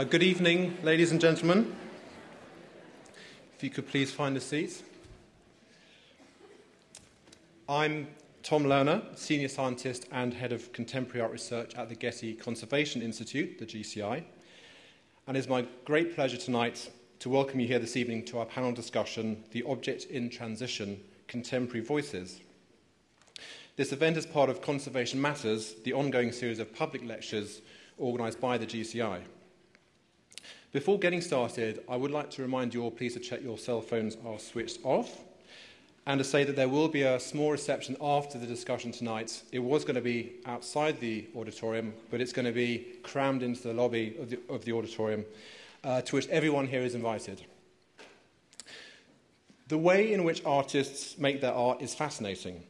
Good evening, ladies and gentlemen. If you could please find a seat. I'm Tom Lerner, Senior Scientist and Head of Contemporary Art Research at the Getty Conservation Institute, the GCI, and it's my great pleasure tonight to welcome you here this evening to our panel discussion, The Object in Transition, Contemporary Voices. This event is part of Conservation Matters, the ongoing series of public lectures organised by the GCI. Before getting started, I would like to remind you all please to check your cell phones are switched off and to say that there will be a small reception after the discussion tonight. It was going to be outside the auditorium, but it's going to be crammed into the lobby of the auditorium, to which everyone here is invited. The way in which artists make their art is fascinating.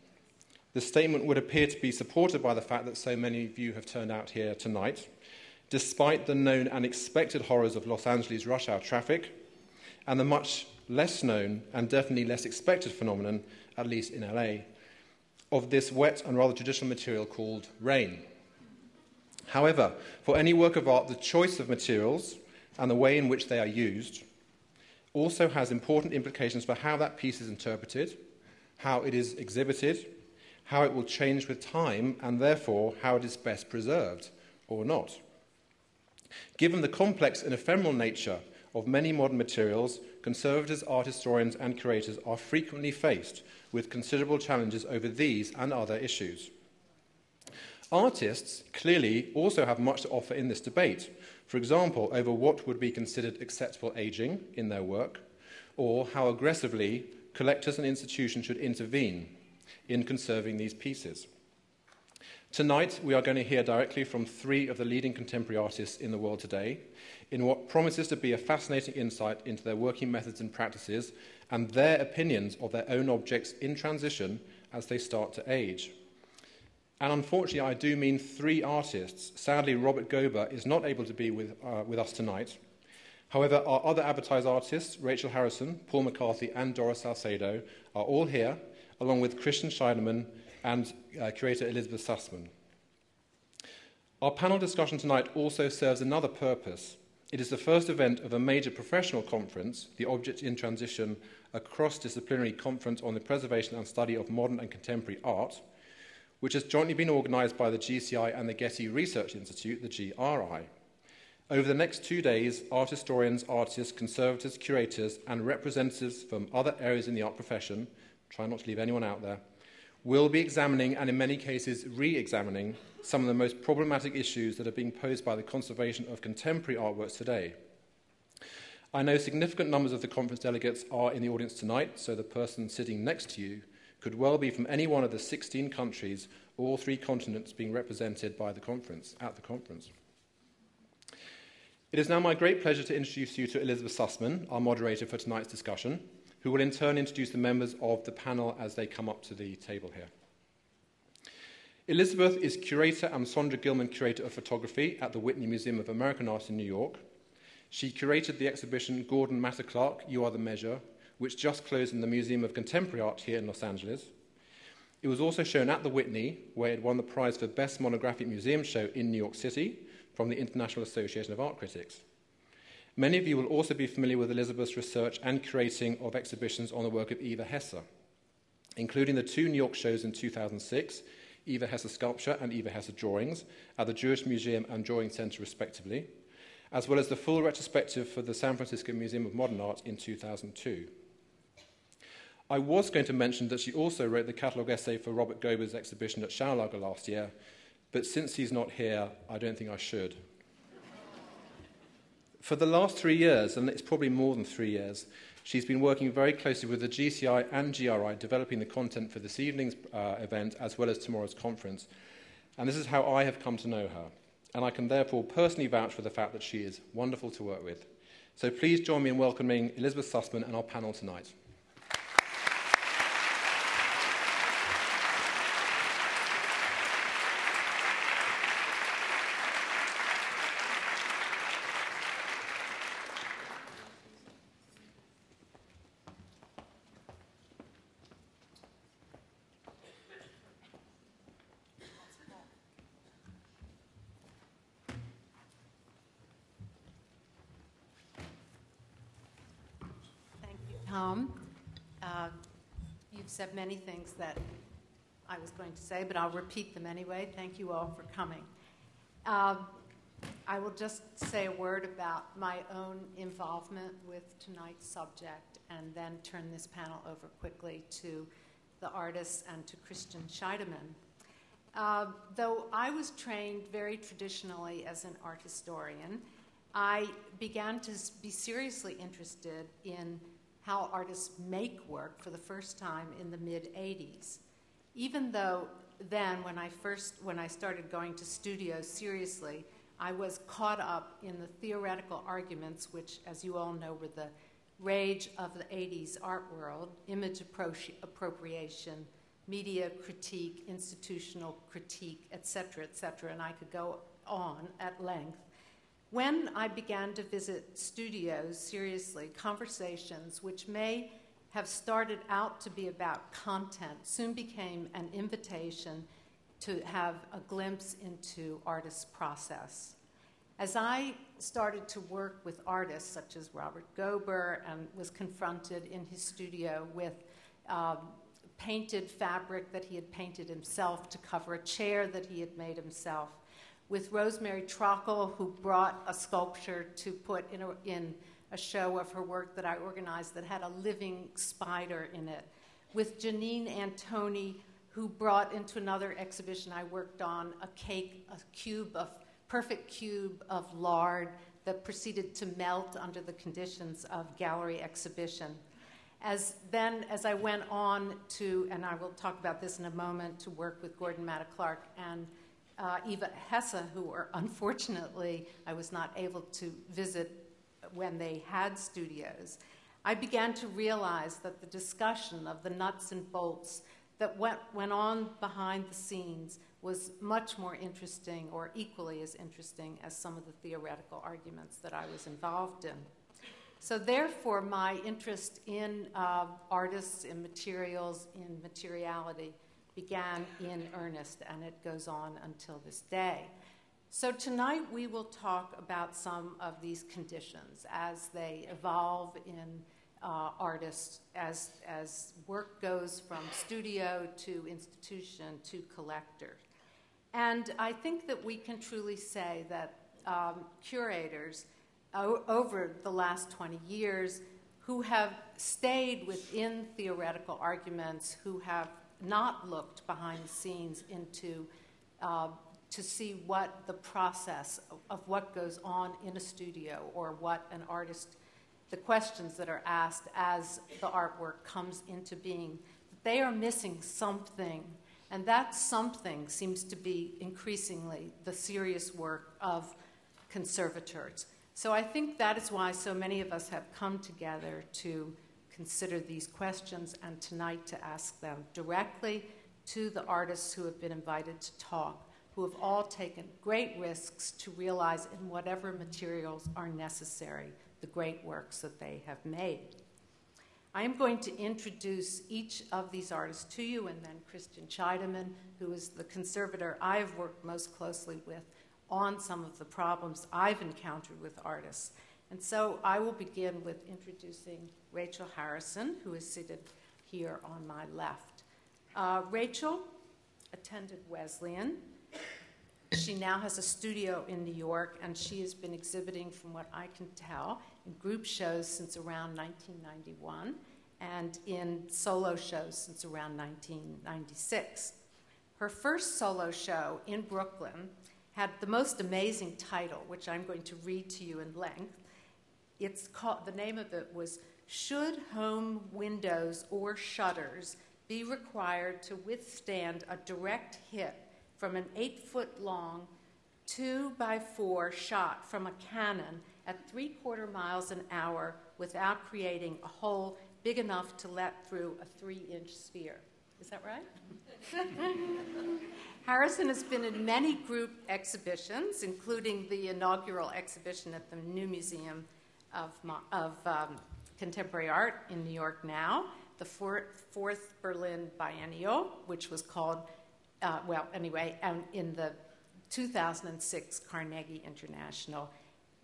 The statement would appear to be supported by the fact that so many of you have turned out here tonight, despite the known and expected horrors of Los Angeles rush hour traffic and the much less known and definitely less expected phenomenon, at least in LA, of this wet and rather traditional material called rain. However, for any work of art, the choice of materials and the way in which they are used also has important implications for how that piece is interpreted, how it is exhibited, how it will change with time, and therefore how it is best preserved or not. Given the complex and ephemeral nature of many modern materials, conservators, art historians, and curators are frequently faced with considerable challenges over these and other issues. Artists clearly also have much to offer in this debate, for example, over what would be considered acceptable aging in their work, or how aggressively collectors and institutions should intervene in conserving these pieces. Tonight, we are going to hear directly from three of the leading contemporary artists in the world today in what promises to be a fascinating insight into their working methods and practices and their opinions of their own objects in transition as they start to age. And unfortunately, I do mean three artists. Sadly, Robert Gober is not able to be with us tonight. However, our other advertised artists, Rachel Harrison, Paul McCarthy, and Doris Salcedo, are all here, along with Christian Scheidemann and curator Elisabeth Sussman. Our panel discussion tonight also serves another purpose. It is the first event of a major professional conference, the Object in Transition, a cross-disciplinary conference on the preservation and study of modern and contemporary art, which has jointly been organised by the GCI and the Getty Research Institute, the GRI. Over the next 2 days, art historians, artists, conservators, curators, and representatives from other areas in the art profession, try not to leave anyone out there, will be examining and in many cases re-examining some of the most problematic issues that are being posed by the conservation of contemporary artworks today. I know significant numbers of the conference delegates are in the audience tonight, so the person sitting next to you could well be from any one of the 16 countries, all three continents being represented by the conference, at the conference. It is now my great pleasure to introduce you to Elisabeth Sussman, our moderator for tonight's discussion, who will in turn introduce the members of the panel as they come up to the table here. Elisabeth is curator and Sondra Gilman Curator of Photography at the Whitney Museum of American Art in New York. She curated the exhibition Gordon Matter Clark, You Are the Measure, which just closed in the Museum of Contemporary Art here in Los Angeles. It was also shown at the Whitney, where it won the prize for Best Monographic Museum Show in New York City from the International Association of Art Critics. Many of you will also be familiar with Elisabeth's research and curating of exhibitions on the work of Eva Hesse, including the two New York shows in 2006, Eva Hesse Sculpture and Eva Hesse Drawings, at the Jewish Museum and Drawing Center respectively, as well as the full retrospective for the San Francisco Museum of Modern Art in 2002. I was going to mention that she also wrote the catalogue essay for Robert Gober's exhibition at Schaulager last year, but since he's not here, I don't think I should. For the last 3 years, and it's probably more than 3 years, she's been working very closely with the GCI and GRI, developing the content for this evening's event as well as tomorrow's conference. And this is how I have come to know her. And I can therefore personally vouch for the fact that she is wonderful to work with. So please join me in welcoming Elisabeth Sussman and our panel tonight. come. You've said many things that I was going to say, but I'll repeat them anyway. Thank you all for coming. I will just say a word about my own involvement with tonight's subject and then turn this panel over quickly to the artists and to Christian Scheidemann. Though I was trained very traditionally as an art historian, I began to be seriously interested in how artists make work for the first time in the mid-'80s. Even though then, when I started going to studios seriously, I was caught up in the theoretical arguments, which, as you all know, were the rage of the 80s art world: image appropriation, media critique, institutional critique, etc., and I could go on at length. When I began to visit studios seriously, conversations which may have started out to be about content soon became an invitation to have a glimpse into artists' process. As I started to work with artists such as Robert Gober and was confronted in his studio with painted fabric that he had painted himself to cover a chair that he had made himself, with Rosemary Trockle, who brought a sculpture to put in a show of her work that I organized that had a living spider in it, with Janine Antoni, who brought into another exhibition I worked on a perfect cube of lard that proceeded to melt under the conditions of gallery exhibition. As I went on to, and I will talk about this in a moment, to work with Gordon Matta Clark and Eva Hesse, who were, unfortunately, I was not able to visit when they had studios, I began to realize that the discussion of the nuts and bolts that went on behind the scenes was much more interesting, or equally as interesting, as some of the theoretical arguments that I was involved in. So therefore, my interest in artists, in materials, in materiality began in earnest, and it goes on until this day. So tonight we will talk about some of these conditions as they evolve in artists, as work goes from studio to institution to collector. And I think that we can truly say that curators over the last 20 years who have stayed within theoretical arguments, who have not looked behind the scenes into to see what the process of what goes on in a studio, or what an artist, the questions that are asked as the artwork comes into being. They are missing something, and that something seems to be increasingly the serious work of conservators. So I think that is why so many of us have come together to consider these questions, and tonight to ask them directly to the artists who have been invited to talk, who have all taken great risks to realize in whatever materials are necessary the great works that they have made. I am going to introduce each of these artists to you, and then Christian Scheidemann, who is the conservator I've worked most closely with on some of the problems I've encountered with artists. And so I will begin with introducing Rachel Harrison, who is seated here on my left. Rachel attended Wesleyan. She now has a studio in New York, and she has been exhibiting, from what I can tell, in group shows since around 1991 and in solo shows since around 1996. Her first solo show in Brooklyn had the most amazing title, which I'm going to read to you in length. It's called, the name of it was "Should Home Windows or Shutters Be Required to Withstand a Direct Hit from an 8-foot-long 2x4 shot from a cannon at 3/4 miles an hour without creating a hole big enough to let through a 3-inch sphere." Is that right? Harrison has been in many group exhibitions, including the inaugural exhibition at the New Museum of Contemporary Art in New York now, the fourth Berlin Biennial, which was called, in the 2006 Carnegie International,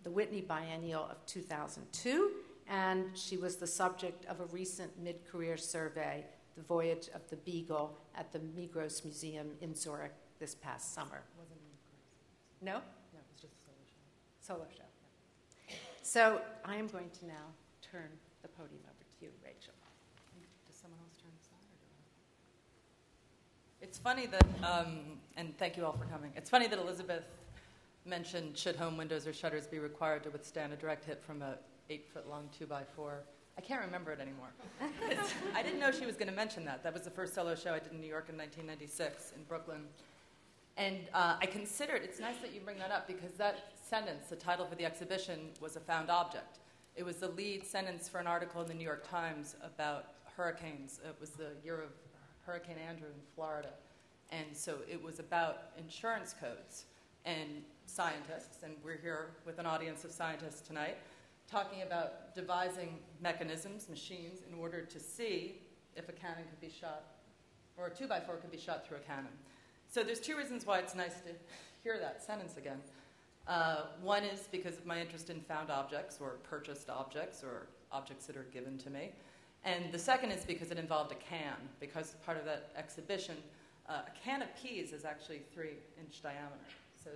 the Whitney Biennial of 2002, and she was the subject of a recent mid-career survey, The Voyage of the Beagle, at the Migros Museum in Zurich this past summer. No? No, it was just a solo show. Solo show. So I am going to now turn the podium over to you, Rachel. Does someone else turn this on, or do I? It's funny that, and thank you all for coming. It's funny that Elisabeth mentioned, should home windows or shutters be required to withstand a direct hit from a 8-foot-long 2x4? I can't remember it anymore. I didn't know she was going to mention that. That was the first solo show I did in New York in 1996 in Brooklyn. And I considered, it's nice that you bring that up, because that sentence, the title for the exhibition, was a found object. It was the lead sentence for an article in the New York Times about hurricanes. It was the year of Hurricane Andrew in Florida. And so it was about insurance codes and scientists, and we're here with an audience of scientists tonight, talking about devising mechanisms, machines, in order to see if a cannon could be shot, or a 2x4 could be shot through a cannon. So there's two reasons why it's nice to hear that sentence again. One is because of my interest in found objects, or purchased objects, or objects that are given to me. And the second is because it involved a can, because part of that exhibition, a can of peas is actually 3-inch diameter. So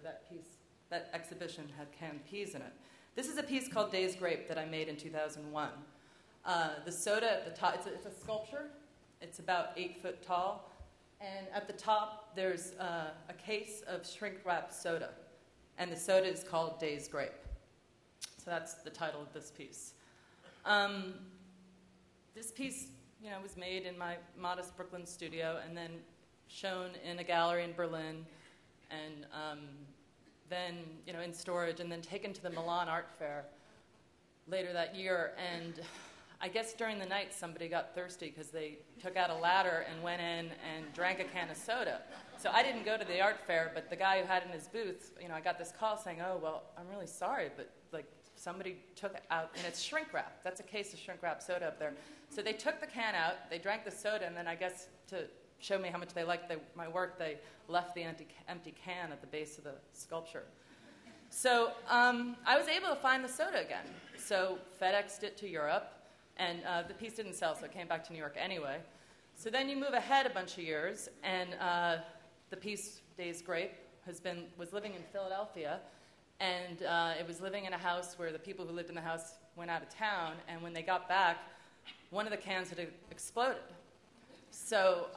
that exhibition had canned peas in it. This is a piece called Days Grape that I made in 2001. The soda at the top, it's a sculpture. It's about 8 foot tall. And at the top, there's a case of shrink-wrapped soda. And the soda is called Days Grape. So that's the title of this piece. This piece, was made in my modest Brooklyn studio and then shown in a gallery in Berlin, and then, in storage, and then taken to the Milan Art Fair later that year. And I guess during the night somebody got thirsty because they took out a ladder and went in and drank a can of soda. So I didn't go to the art fair, but the guy who had it in his booth, I got this call saying, "Oh, well, I'm really sorry, but somebody took it out, and it's shrink wrap. That's a case of shrink wrap soda up there." So they took the can out, they drank the soda, and then I guess to show me how much they liked my work, they left the empty can at the base of the sculpture. So I was able to find the soda again. So FedExed it to Europe, and the piece didn't sell, so it came back to New York anyway. So then you move ahead a bunch of years, and the piece, Days Grape, was living in Philadelphia, and it was living in a house where the people who lived in the house went out of town, and when they got back, one of the cans had exploded. So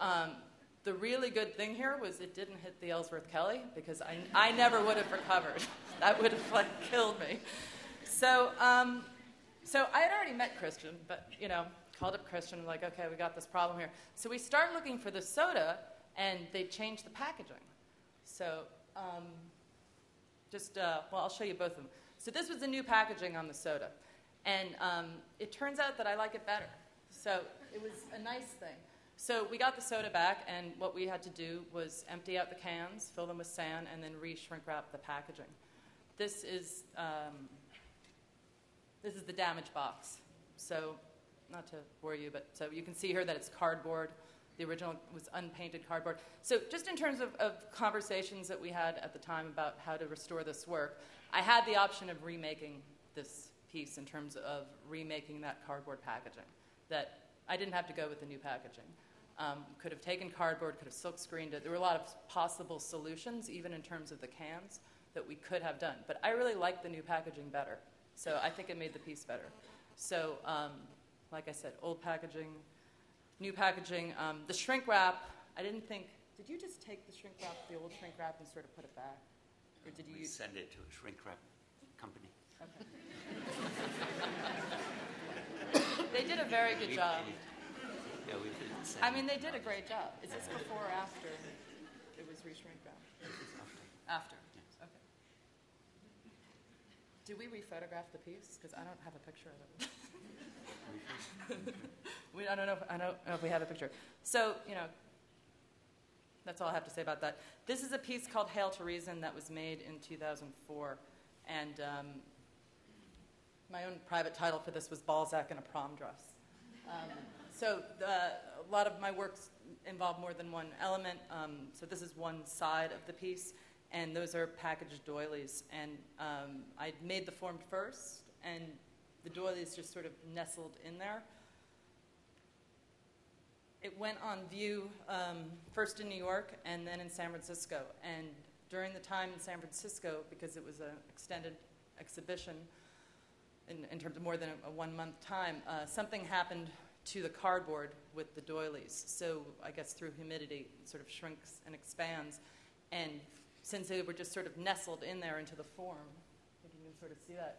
the really good thing here was it didn't hit the Ellsworth Kelly, because I never would have recovered. That would have killed me. So I had already met Christian, but called up Christian, like, okay, we got this problem here. So we started looking for the soda, and they changed the packaging. So I'll show you both of them. So this was the new packaging on the soda, and it turns out that I like it better. So it was a nice thing. So we got the soda back, and what we had to do was empty out the cans, fill them with sand, and then re-shrink wrap the packaging. This is the damaged box. So, not to bore you, but so you can see here that it's cardboard. The original was unpainted cardboard. So just in terms of conversations that we had at the time about how to restore this work, I had the option of remaking this piece in terms of remaking that cardboard packaging. That I didn't have to go with the new packaging. Could have taken cardboard, could have silk screened it. There were a lot of possible solutions, even in terms of the cans, that we could have done. But I really liked the new packaging better. So I think it made the piece better. So, like I said, old packaging, new packaging. The shrink wrap, I didn't think, did you just take the shrink wrap, the old shrink wrap, and sort of put it back? Or did you send it to a shrink wrap company? Okay. They did a very good job. Yeah, we did. They did a great job. Is this before or after it was re-shrink wrapped? After. Yes. Okay. Did we re-photograph the piece? Because I don't have a picture of it. I don't know if we have a picture. So, that's all I have to say about that. This is a piece called Hail to Reason that was made in 2004. And my own private title for this was Balzac in a Prom Dress. So a lot of my works involve more than one element. So this is one side of the piece, and those are packaged doilies. And I made the form first, and the doilies just sort of nestled in there. It went on view first in New York and then in San Francisco. And during the time in San Francisco, because it was an extended exhibition in terms of more than a 1 month time, something happened to the cardboard with the doilies. So I guess through humidity, it sort of shrinks and expands. And since they were just sort of nestled in there into the form, if you can sort of see that,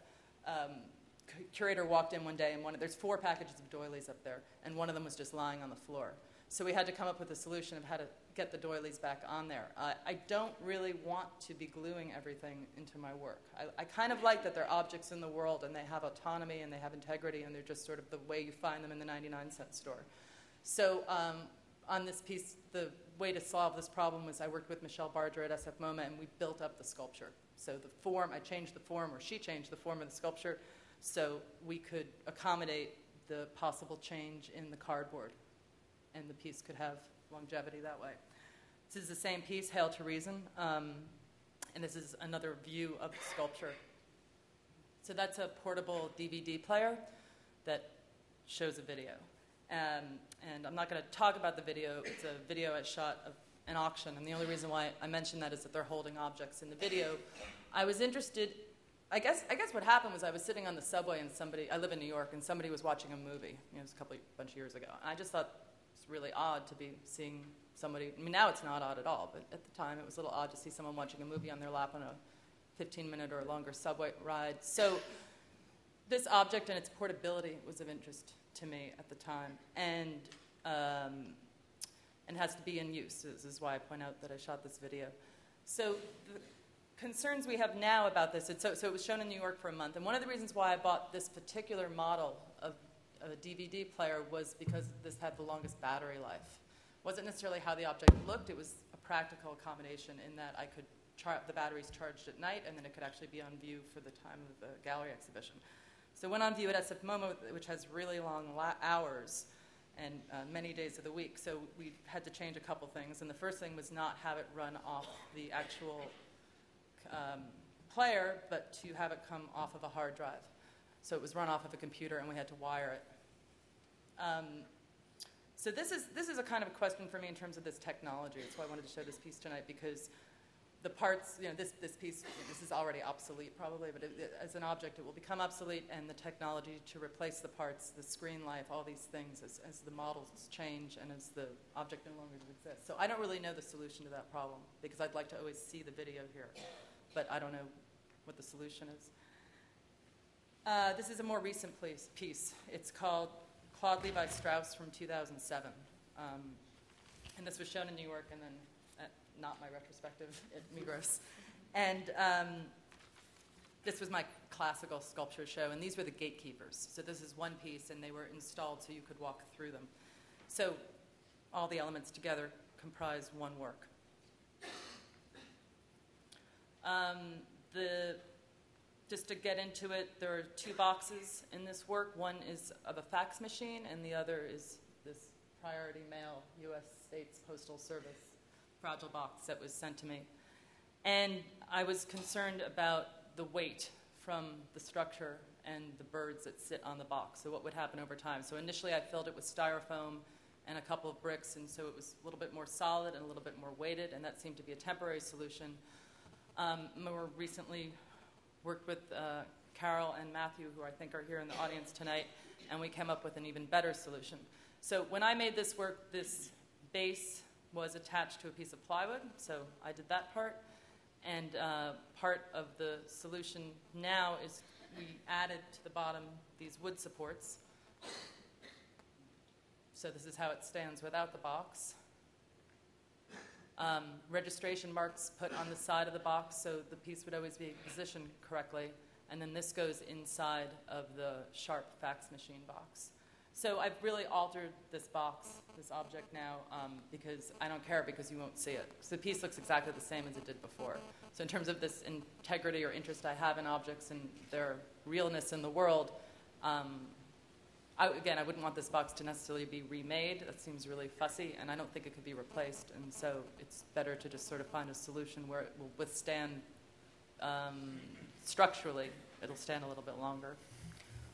curator walked in one day and there's 4 packages of doilies up there, and one of them was just lying on the floor. So we had to come up with a solution of how to get the doilies back on there. I don't really want to be gluing everything into my work. I kind of like that they're objects in the world and they have autonomy and they have integrity and they're just sort of the way you find them in the 99-cent store. So on this piece, the way to solve this problem was I worked with Michelle Barger at SF MoMA and we built up the sculpture. So the form, I changed the form, or she changed the form of the sculpture so we could accommodate the possible change in the cardboard and the piece could have longevity that way. This is the same piece, Hail to Reason, and this is another view of the sculpture. So that's a portable DVD player that shows a video. And I'm not going to talk about the video. It's a video I shot of an auction, and the only reason why I mention that is that they're holding objects in the video. I was interested, I guess what happened was I was sitting on the subway and I live in New York, and somebody was watching a movie. It was a bunch of years ago. And I just thought it's really odd to be seeing somebody, I mean, now it's not odd at all, but at the time it was a little odd to see someone watching a movie on their lap on a 15-minute or longer subway ride. So this object and its portability was of interest to me at the time, and has to be in use. This is why I point out that I shot this video. So the concerns we have now about this, so it was shown in New York for a month, and one of the reasons why I bought this particular model of a DVD player was because this had the longest battery life. It wasn't necessarily how the object looked, it was a practical accommodation in that I could the batteries charged at night and then it could actually be on view for the time of the gallery exhibition. So it went on view at SF MoMA, which has really long hours and many days of the week. So we had to change a couple things. And the first thing was not have it run off the actual player, but to have it come off of a hard drive. So it was run off of a computer, and we had to wire it. So this is a kind of a question for me in terms of this technology. That's why I wanted to show this piece tonight, because the parts, this piece, this is already obsolete probably, but as an object it will become obsolete, and the technology to replace the parts, the screen life, all these things as the models change and as the object no longer exists. So I don't really know the solution to that problem, because I'd like to always see the video here, but I don't know what the solution is. This is a more recent piece. It's called Claude Levi Strauss from 2007. And this was shown in New York and then not my retrospective at Migros. And this was my classical sculpture show, and these were the gatekeepers. So this is one piece, and they were installed so you could walk through them. So all the elements together comprise one work. Just to get into it, there are two boxes in this work. One is of a fax machine, and the other is this Priority Mail, U.S. States Postal Service fragile box that was sent to me. And I was concerned about the weight from the structure and the birds that sit on the box, so what would happen over time. So initially I filled it with styrofoam and a couple of bricks, and so it was a little bit more solid and a little bit more weighted, and that seemed to be a temporary solution. More recently worked with Carol and Matthew, who I think are here in the audience tonight, and we came up with an even better solution. So when I made this work, this base was attached to a piece of plywood, so I did that part. And part of the solution now is we added to the bottom these wood supports. So this is how it stands without the box. Registration marks put on the side of the box so the piece would always be positioned correctly. And then this goes inside of the sharp fax machine box. So I've really altered this box, this object now, because I don't care, because you won't see it. So the piece looks exactly the same as it did before. So in terms of this integrity or interest I have in objects and their realness in the world, again, I wouldn't want this box to necessarily be remade. That seems really fussy, and I don't think it could be replaced. And so it's better to just sort of find a solution where it will withstand structurally. It'll stand a little bit longer.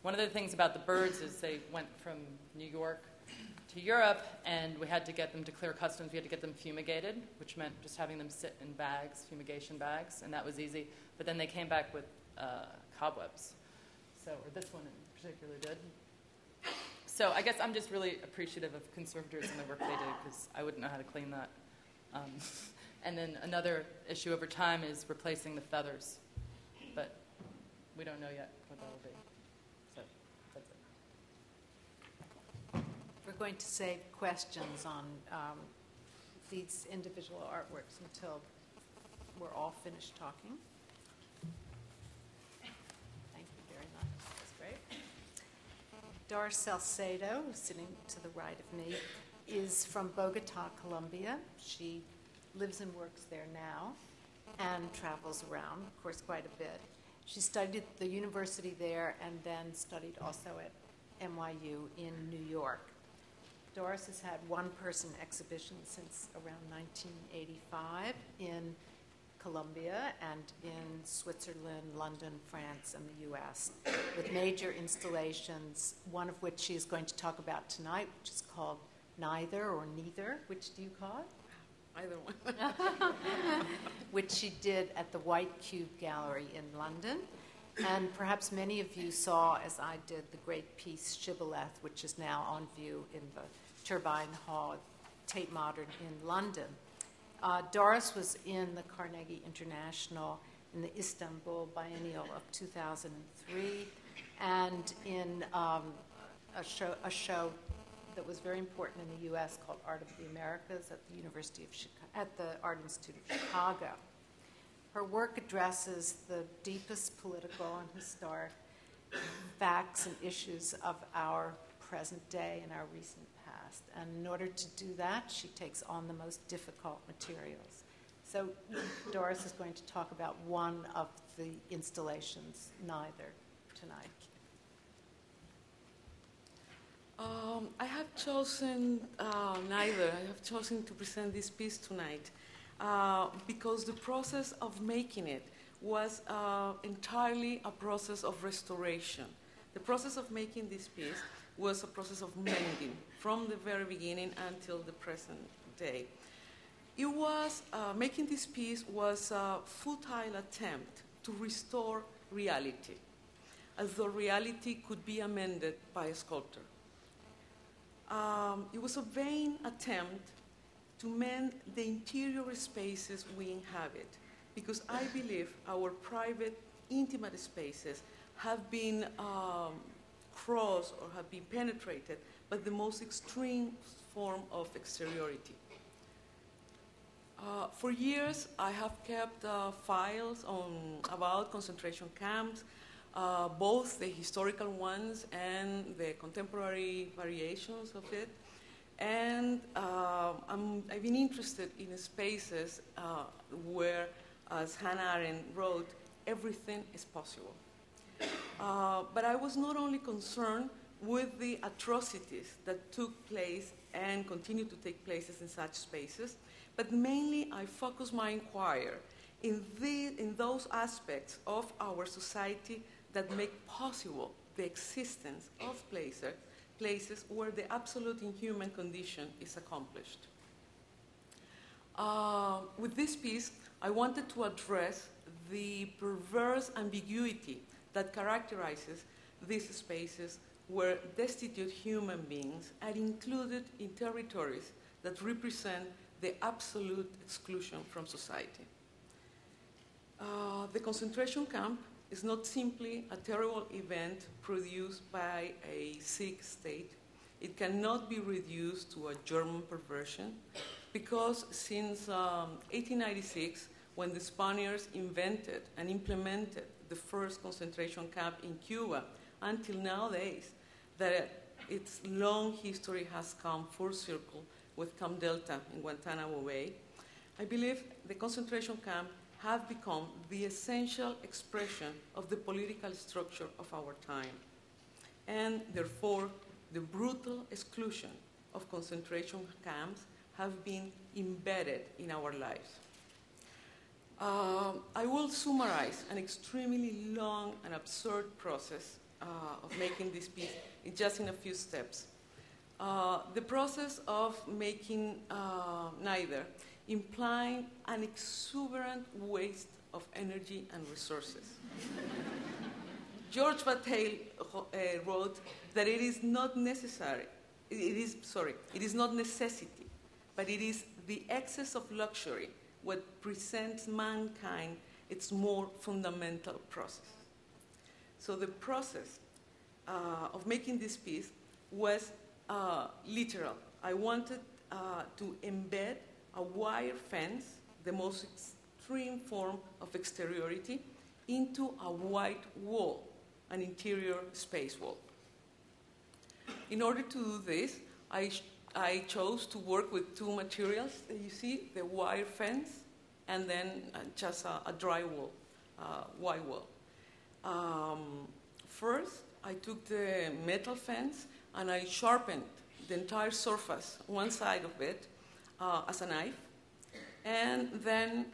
one of the things about the birds is they went from New York to Europe, and we had to get them to clear customs. We had to get them fumigated, which meant just having them sit in bags, fumigation bags, and that was easy. But then they came back with cobwebs. So, or this one in particular did. So I guess I'm just really appreciative of conservators and the work they did, because I wouldn't know how to clean that. And then another issue over time is replacing the feathers. But we don't know yet what that will be. So that's it. We're going to save questions on these individual artworks until we're all finished talking. Thank you very much. That's great. Doris Salcedo, sitting to the right of me, is from Bogota, Colombia. She lives and works there now and travels around, of course, quite a bit. She studied at the university there and then studied also at NYU in New York. Doris has had one-person exhibitions since around 1985 in Colombia and in Switzerland, London, France, and the U.S., with major installations, one of which she is going to talk about tonight, which is called Neither or Neither. Which do you call it? Either one. Which she did at the White Cube Gallery in London. And perhaps many of you saw, as I did, the great piece Shibboleth, which is now on view in the Turbine Hall at Tate Modern in London. Doris was in the Carnegie International in the Istanbul Biennial of 2003, and in a show that was very important in the U.S. called Art of the Americas at the University of at the Art Institute of Chicago. Her work addresses the deepest political and historic facts and issues of our present day and our recent past. And in order to do that, she takes on the most difficult materials. So Doris is going to talk about one of the installations, Neither, tonight. I have chosen Neither. I have chosen to present this piece tonight because the process of making it was entirely a process of restoration. The process of making this piece was a process of mending from the very beginning until the present day. It was, making this piece was a futile attempt to restore reality, as though reality could be amended by a sculptor. It was a vain attempt to mend the interior spaces we inhabit, because I believe our private, intimate spaces have been crossed or have been penetrated by the most extreme form of exteriority. For years, I have kept files about concentration camps, both the historical ones and the contemporary variations of it. And I've been interested in spaces where, as Hannah Arendt wrote, everything is possible. But I was not only concerned with the atrocities that took place and continue to take place in such spaces, but mainly I focused my inquiry in those aspects of our society that make possible the existence of places where the absolute inhuman condition is accomplished. With this piece, I wanted to address the perverse ambiguity that characterizes these spaces where destitute human beings are included in territories that represent the absolute exclusion from society. The concentration camp is not simply a terrible event produced by a sick state. It cannot be reduced to a German perversion, because since 1896, when the Spaniards invented and implemented the first concentration camp in Cuba, until nowadays, that its long history has come full circle with Camp Delta in Guantanamo Bay, I believe the concentration camp have become the essential expression of the political structure of our time. And therefore, the brutal exclusion of concentration camps have been embedded in our lives. I will summarize an extremely long and absurd process of making this piece just in a few steps. The process of making neither implying an exuberant waste of energy and resources. George Bataille wrote that it is not necessary, it is not necessity, but it is the excess of luxury what presents mankind its more fundamental process. So the process of making this piece was literal. I wanted to embed a wire fence, the most extreme form of exteriority, into a white wall, an interior space wall. In order to do this, I chose to work with two materials that you see, the wire fence and then just a dry wall, white wall. First, I took the metal fence and I sharpened the entire surface, one side of it, as a knife. And then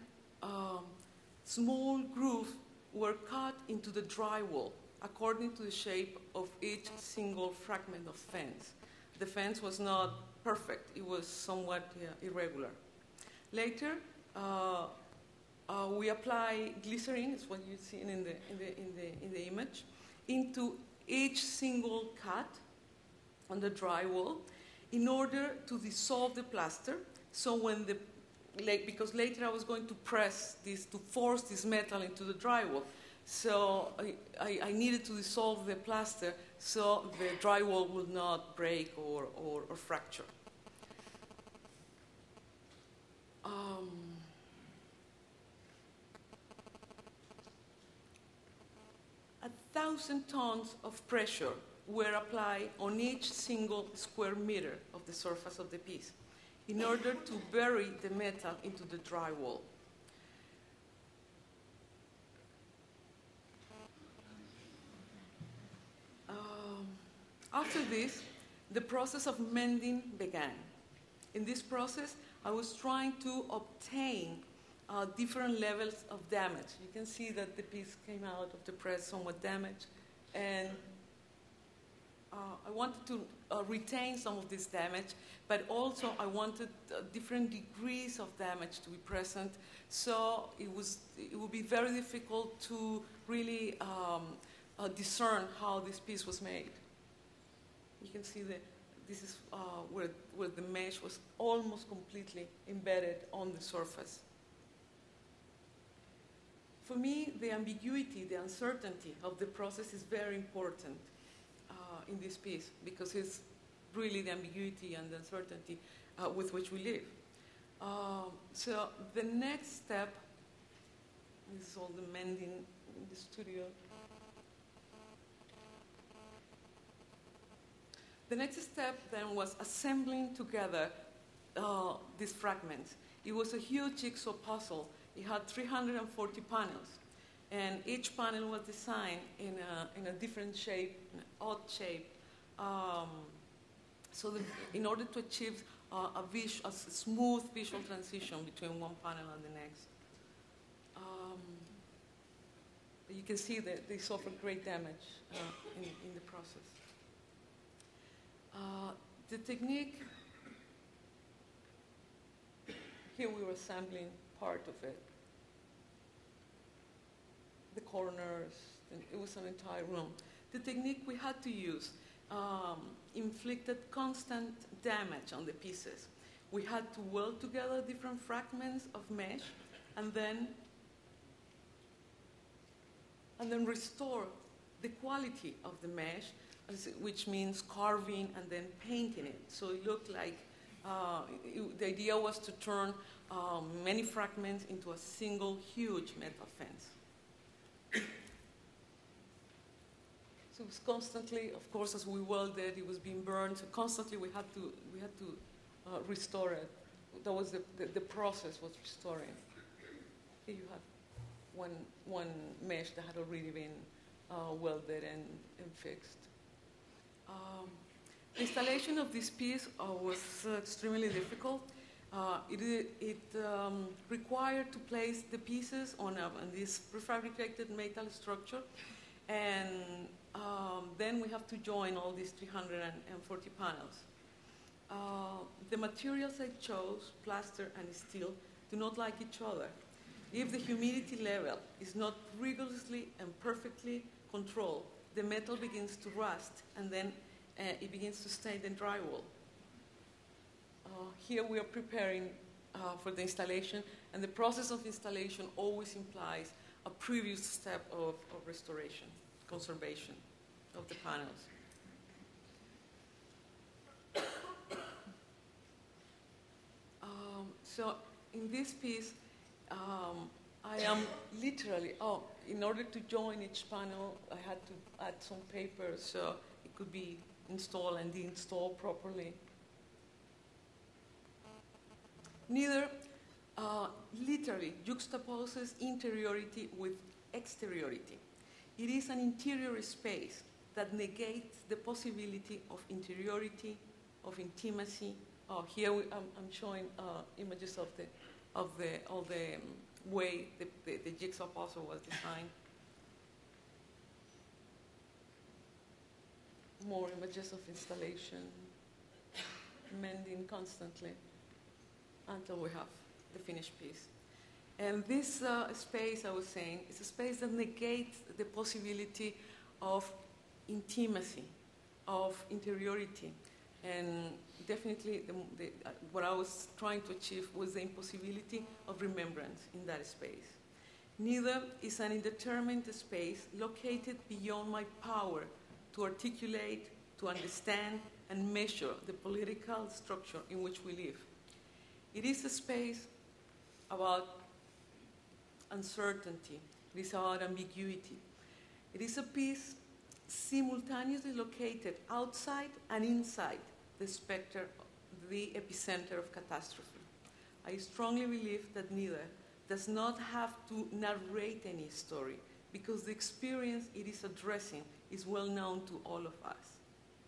small grooves were cut into the drywall according to the shape of each single fragment of fence. The fence was not perfect. It was somewhat irregular. Later, we apply glycerin, is what you've seen in the image, into each single cut on the drywall in order to dissolve the plaster. So when because later I was going to press this, to force this metal into the drywall. So I needed to dissolve the plaster so the drywall would not break or fracture. 1,000 tons of pressure were applied on each single square meter of the surface of the piece in order to bury the metal into the drywall. After this, the process of mending began. In this process, I was trying to obtain different levels of damage. You can see that the piece came out of the press somewhat damaged, and I wanted to retain some of this damage, but also I wanted different degrees of damage to be present, so it would be very difficult to really discern how this piece was made. You can see that this is where the mesh was almost completely embedded on the surface. For me, the ambiguity, the uncertainty of the process is very important in this piece, because it's really the ambiguity and the uncertainty with which we live. So the next step, this is all the mending in the studio. The next step then was assembling together these fragments. It was a huge jigsaw puzzle. It had 340 panels, and each panel was designed in a different shape, an odd shape, so that in order to achieve a smooth visual transition between one panel and the next. You can see that they suffered great damage in the process. The technique, here we were assembling part of it. The corners, it was an entire room. The technique we had to use inflicted constant damage on the pieces. We had to weld together different fragments of mesh and then restore the quality of the mesh, which means carving and then painting it. So it looked like the idea was to turn many fragments into a single huge metal fence. So it was constantly, of course, as we welded, it was being burned. So constantly we had to restore it. That was the process was restoring. Here you have one mesh that had already been welded and fixed. The installation of this piece was extremely difficult. It required to place the pieces on this prefabricated metal structure, and then we have to join all these 340 panels. The materials I chose, plaster and steel, do not like each other. If the humidity level is not rigorously and perfectly controlled, the metal begins to rust, and then it begins to stain the drywall. Here we are preparing for the installation, and the process of installation always implies a previous step of restoration, conservation of the panels. So in this piece, I am literally, in order to join each panel, I had to add some paper so it could be installed and de-installed properly. Neither literally juxtaposes interiority with exteriority. It is an interior space that negates the possibility of interiority, of intimacy. Here I'm showing images of the way the jigsaw puzzle was designed. More images of installation, mending constantly until we have the finished piece. And this space, I was saying, is a space that negates the possibility of intimacy, of interiority. And definitely what I was trying to achieve was the impossibility of remembrance in that space. Neither is an indeterminate space located beyond my power to articulate, to understand, and measure the political structure in which we live. It is a space about uncertainty. It is about ambiguity. It is a piece simultaneously located outside and inside the specter, the epicenter of catastrophe. I strongly believe that neither does not have to narrate any story because the experience it is addressing is well known to all of us.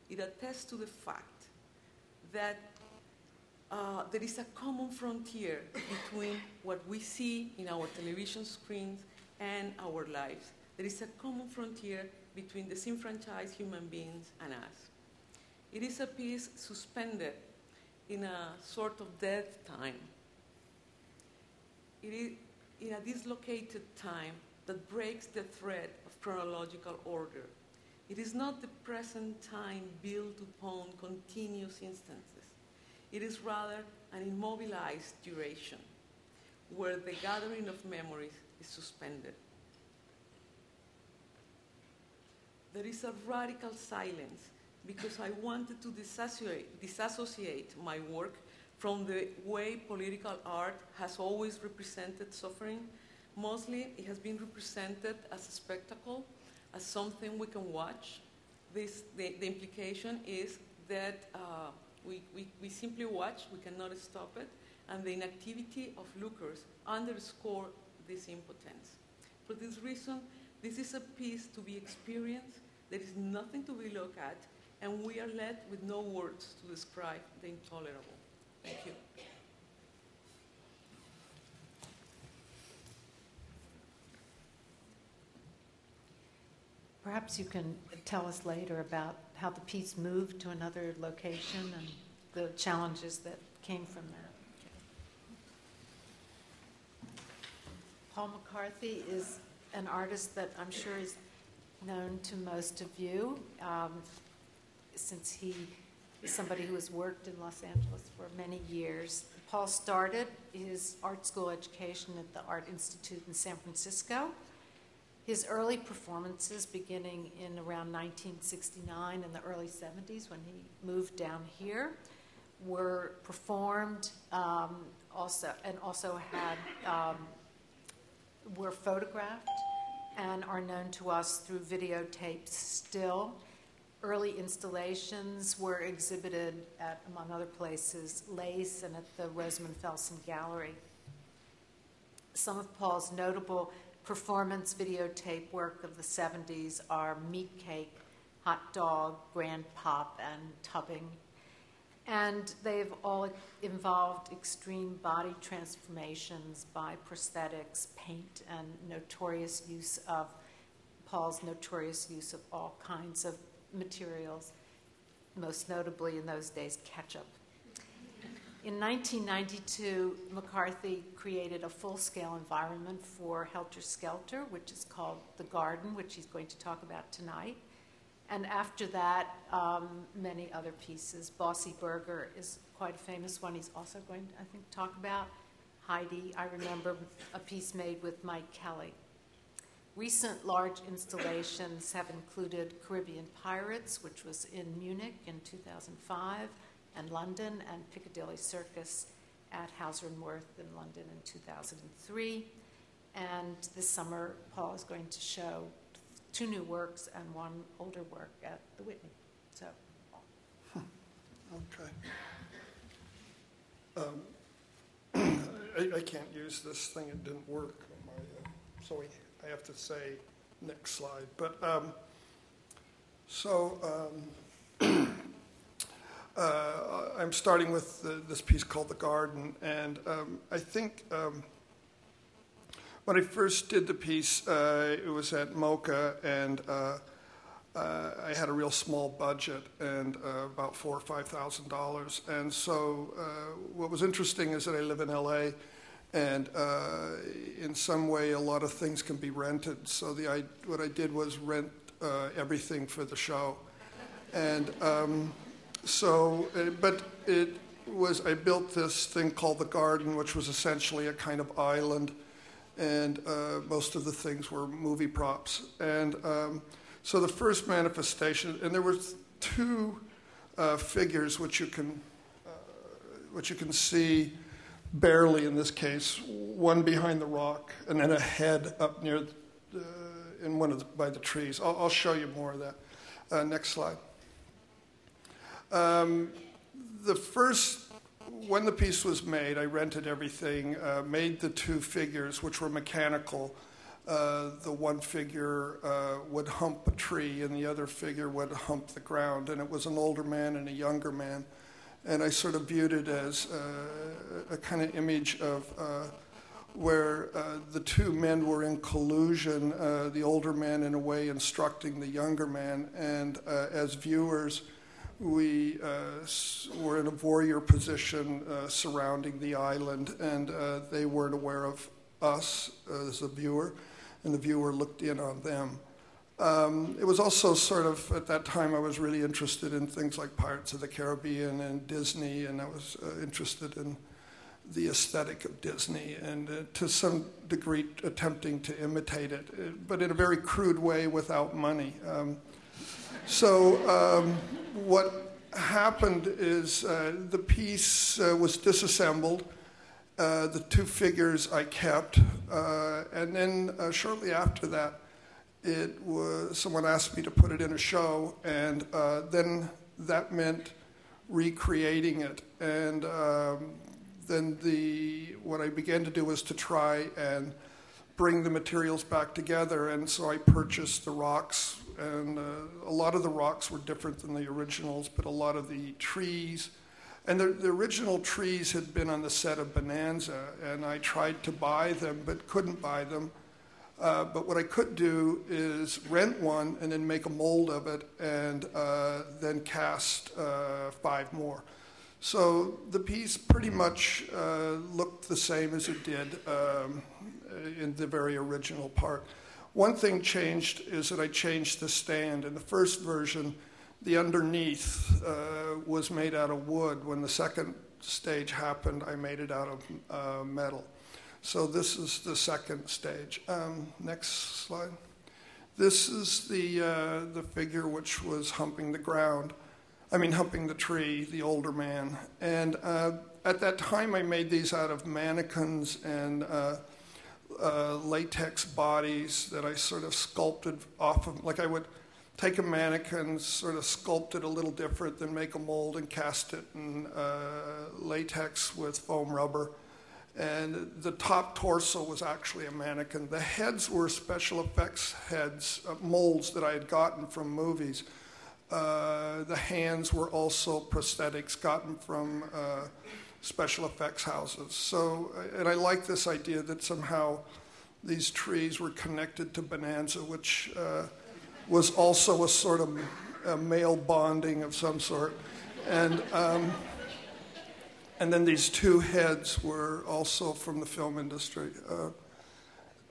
It attests to the fact that there is a common frontier between what we see in our television screens and our lives. There is a common frontier between the disenfranchised human beings and us. It is a piece suspended in a sort of dead time. It is in a dislocated time that breaks the thread of chronological order. It is not the present time built upon continuous instances. It is rather an immobilized duration where the gathering of memories is suspended. There is a radical silence because I wanted to disassociate my work from the way political art has always represented suffering. Mostly, it has been represented as a spectacle, as something we can watch. The implication is that we simply watch, we cannot stop it, and the inactivity of lookers underscore this impotence. For this reason, this is a piece to be experienced. There is nothing to be looked at, and we are left with no words to describe the intolerable. Thank you. Perhaps you can tell us later about how the piece moved to another location and the challenges that came from that. Paul McCarthy is an artist that I'm sure is known to most of you, since he is somebody who has worked in Los Angeles for many years. Paul started his art school education at the Art Institute in San Francisco. His early performances, beginning in around 1969 and the early 70s when he moved down here, were performed were photographed and are known to us through videotapes still. Early installations were exhibited at, among other places, Lace and at the Rosamund Felsen Gallery. Some of Paul's notable performance videotape work of the 70s are Meat Cake, Hot Dog, Grand Pop, and Tubbing. And they've all involved extreme body transformations by prosthetics, paint, and notorious use of Paul's notorious use of all kinds of materials, most notably in those days ketchup. In 1992, McCarthy created a full-scale environment for Helter Skelter, which is called The Garden, which he's going to talk about tonight. And after that, many other pieces. Bossy Burger is quite a famous one he's also going to, I think, talk about. Heidi, I remember a piece made with Mike Kelly. Recent large installations have included Caribbean Pirates, which was in Munich in 2005, and London, and Piccadilly Circus at Hauser & Wirth in London in 2003. And this summer, Paul is going to show 2 new works and 1 older work at the Whitney. So, Okay. I can't use this thing. It didn't work. So I have to say next slide. But I'm starting with this piece called The Garden. And I think when I first did the piece, it was at MoCA, and I had a real small budget and about $4,000 or $5,000. And so what was interesting is that I live in LA, and in some way a lot of things can be rented. So what I did was rent everything for the show. And but it was, I built this thing called The Garden, which was essentially a kind of island, and most of the things were movie props. And so the first manifestation, and there were 2 figures which you can see barely in this case, one behind the rock, and then a head up near by the trees. I'll show you more of that. Next slide. When the piece was made, I rented everything, made the 2 figures, which were mechanical. The one figure would hump a tree, and the other figure would hump the ground, and it was an older man and a younger man. And I sort of viewed it as a kind of image of where the 2 men were in collusion, the older man in a way instructing the younger man, and as viewers, we were in a voyeur position surrounding the island, and they weren't aware of us as a viewer, and the viewer looked in on them. It was also sort of, at that time, I was really interested in things like Pirates of the Caribbean and Disney, and I was interested in the aesthetic of Disney, and to some degree attempting to imitate it, but in a very crude way without money. What happened is the piece was disassembled. The 2 figures I kept, and then shortly after that, someone asked me to put it in a show, and then that meant recreating it. And then what I began to do was to try and bring the materials back together, and so I purchased the rocks, and a lot of the rocks were different than the originals, but a lot of the trees, and the original trees had been on the set of Bonanza, and I tried to buy them but couldn't buy them. But what I could do is rent one and then make a mold of it, and then cast 5 more. So the piece pretty much looked the same as it did in the very original part. One thing changed is that I changed the stand. In the first version, the underneath was made out of wood. When the second stage happened, I made it out of metal. So this is the second stage. Next slide. This is the figure which was humping the tree, the older man. And at that time, I made these out of mannequins and latex bodies that I sort of sculpted off of. Like I would take a mannequin, sort of sculpt it a little different, then make a mold and cast it in latex with foam rubber. And the top torso was actually a mannequin. The heads were special effects heads, molds that I had gotten from movies. The hands were also prosthetics gotten from special effects houses. So, and I like this idea that somehow these trees were connected to Bonanza, which was also a sort of a male bonding of some sort. And then these two heads were also from the film industry.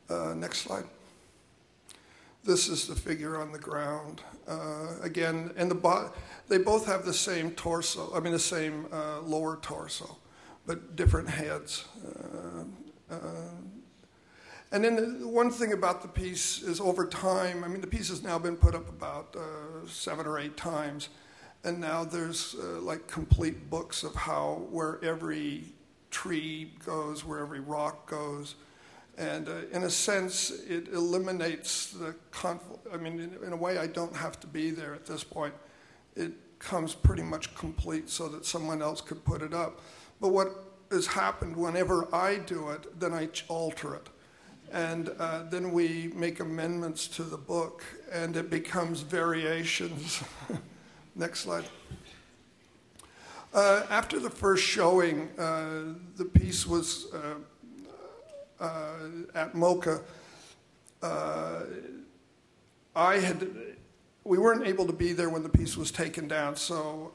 Next slide. This is the figure on the ground. Again, and they both have the same torso, the same lower torso, but different heads. And then the one thing about the piece is over time, the piece has now been put up about 7 or 8 times, and now there's like complete books of where every tree goes, where every rock goes. And in a sense, it eliminates the conflict. In a way, I don't have to be there at this point. It comes pretty much complete so that someone else could put it up. But what has happened, whenever I do it, then I alter it. And then we make amendments to the book, and it becomes variations. Next slide. After the first showing, the piece was at MoCA. We weren't able to be there when the piece was taken down, so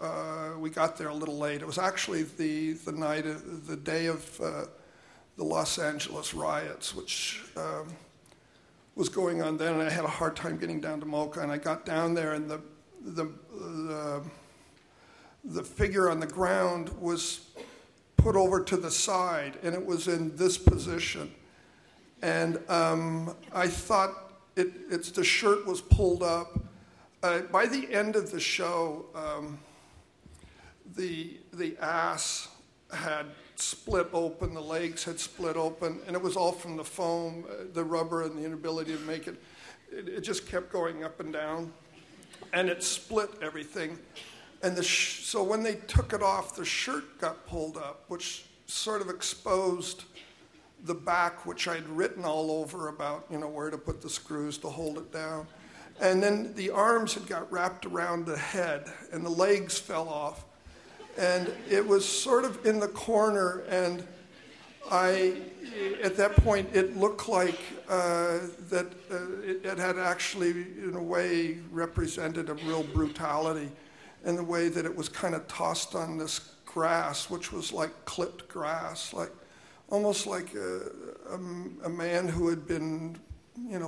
we got there a little late. It was actually the day of the Los Angeles riots, which was going on then, and I had a hard time getting down to MoCA. And I got down there, and the figure on the ground was put over to the side, and it was in this position. And I thought the shirt was pulled up. By the end of the show, the ass had split open, the legs had split open, and it was all from the foam, the rubber, and the inability to make it. It just kept going up and down, and it split everything. And so when they took it off, the shirt got pulled up, which sort of exposed the back, which I'd written all over about, where to put the screws to hold it down. And then the arms had got wrapped around the head, and the legs fell off. And it was sort of in the corner, and at that point, it looked like it had actually, in a way, represented a real brutality in the way that it was kind of tossed on this grass, which was like clipped grass, almost like a man who had been,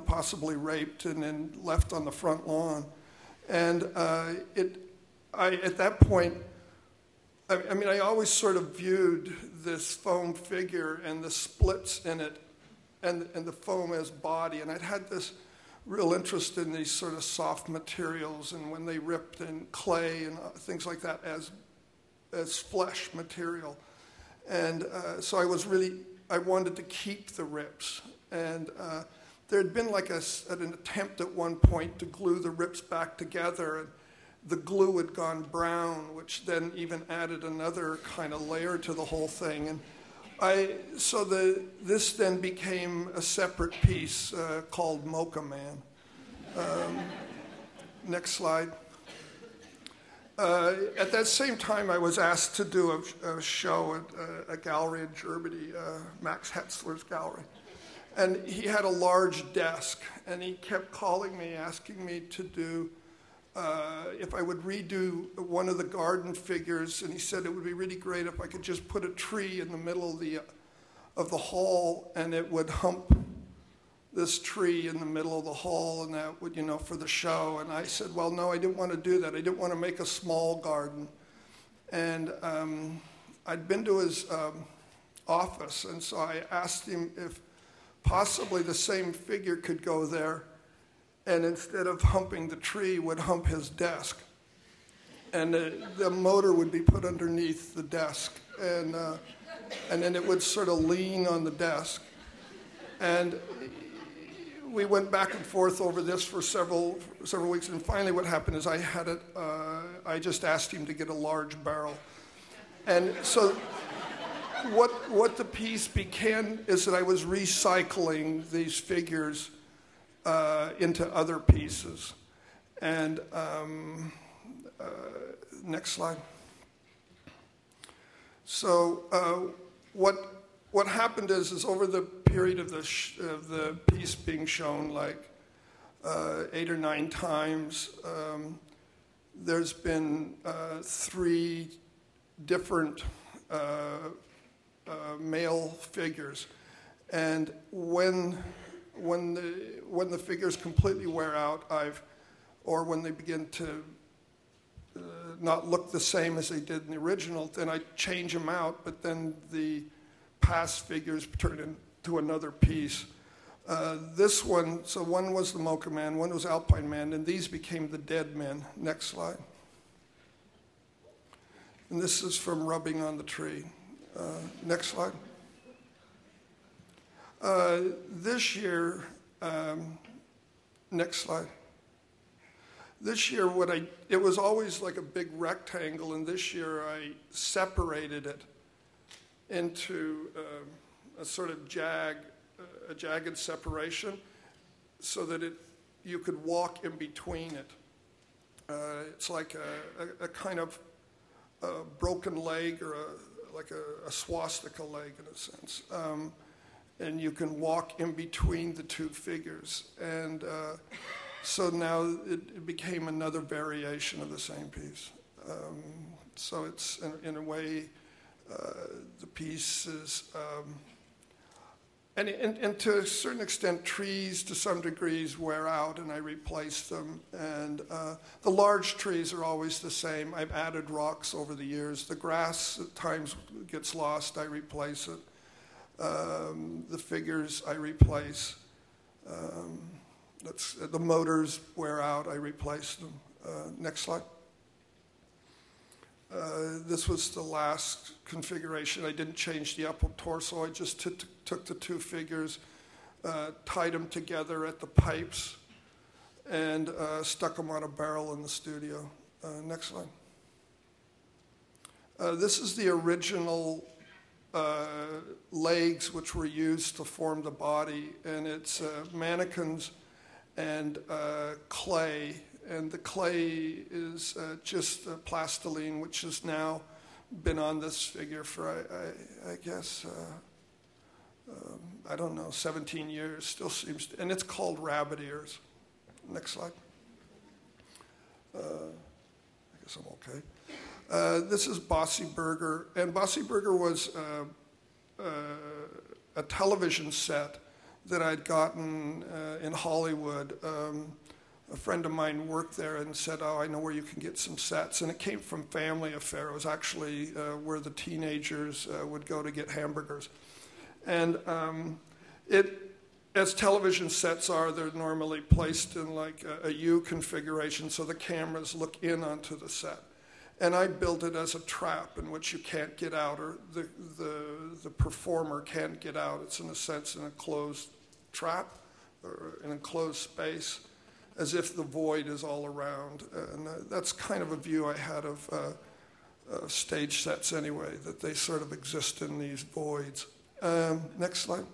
possibly raped and then left on the front lawn. And at that point, I always sort of viewed this foam figure and the splits in it and the foam as body. And I'd had this real interest in these sort of soft materials, and when they ripped in clay and things like that as flesh material. And so I wanted to keep the rips. And there had been like an attempt at one point to glue the rips back together, and the glue had gone brown, which then even added another kind of layer to the whole thing. And this then became a separate piece called Mocha Man. Next slide. At that same time, I was asked to do a show at a gallery in Germany, Max Hetzler's gallery. And he had a large desk, and he kept calling me, asking me to do, if I would redo one of the garden figures, and he said it would be really great if I could just put a tree in the middle of the hall, and it would hump this tree in the middle of the hall, and that would, for the show. And I said, well, no, I didn't want to do that. I didn't want to make a small garden. And I'd been to his office, and so I asked him if possibly the same figure could go there, and instead of humping the tree, would hump his desk. And the motor would be put underneath the desk, and then it would sort of lean on the desk. And we went back and forth over this for several weeks, and finally what happened is I just asked him to get a large barrel. And so what the piece became is that I was recycling these figures into other pieces. And next slide. So what happened is over the period of the piece being shown like 8 or 9 times. There's been 3 different male figures, and when the figures completely wear out, or when they begin to not look the same as they did in the original, then I change them out, but then the past figures turn into another piece. This one, so one was the Mocha Man, one was Alpine Man, and these became the Dead Men. Next slide. And this is from Rubbing on the Tree. Next slide. This year, next slide. This year, it was always like a big rectangle, and this year I separated it into a sort of a jagged separation, so that you could walk in between it. It's like a kind of a broken leg, or like a swastika leg in a sense. And you can walk in between the 2 figures. And so now it became another variation of the same piece. So it's, in a way, the piece is, and to a certain extent, trees to some degrees wear out, and I replace them. And the large trees are always the same. I've added rocks over the years. The grass at times gets lost, I replace it. The figures I replace. The motors wear out, I replace them. Next slide. This was the last configuration. I didn't change the upper torso. I just took the 2 figures, tied them together at the pipes, and stuck them on a barrel in the studio. Next slide. This is the original legs which were used to form the body, and it's mannequins and clay, and the clay is just plastiline, which has now been on this figure for I guess I don't know, 17 years. Still seems to, and it's called rabbit ears. Next slide. I guess I'm okay. This is Bossy Burger, and Bossy Burger was a television set that I'd gotten in Hollywood. A friend of mine worked there and said, "Oh, I know where you can get some sets." And it came from Family Affair. It was actually where the teenagers would go to get hamburgers. And as television sets are, they're normally placed in like a U configuration, so the cameras look in onto the set. And I built it as a trap in which you can't get out, or the performer can't get out. It's in a sense an enclosed trap, or an enclosed space, as if the void is all around. And that's kind of a view I had of stage sets anyway, that they sort of exist in these voids. Next slide.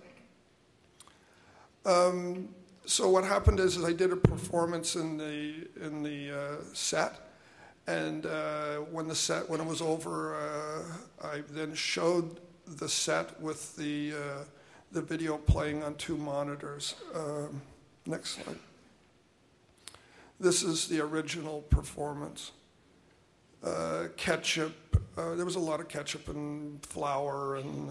So what happened is I did a performance in the set. And when it was over, I then showed the set with the video playing on 2 monitors. Next slide. This is the original performance. Ketchup. There was a lot of ketchup and flour, and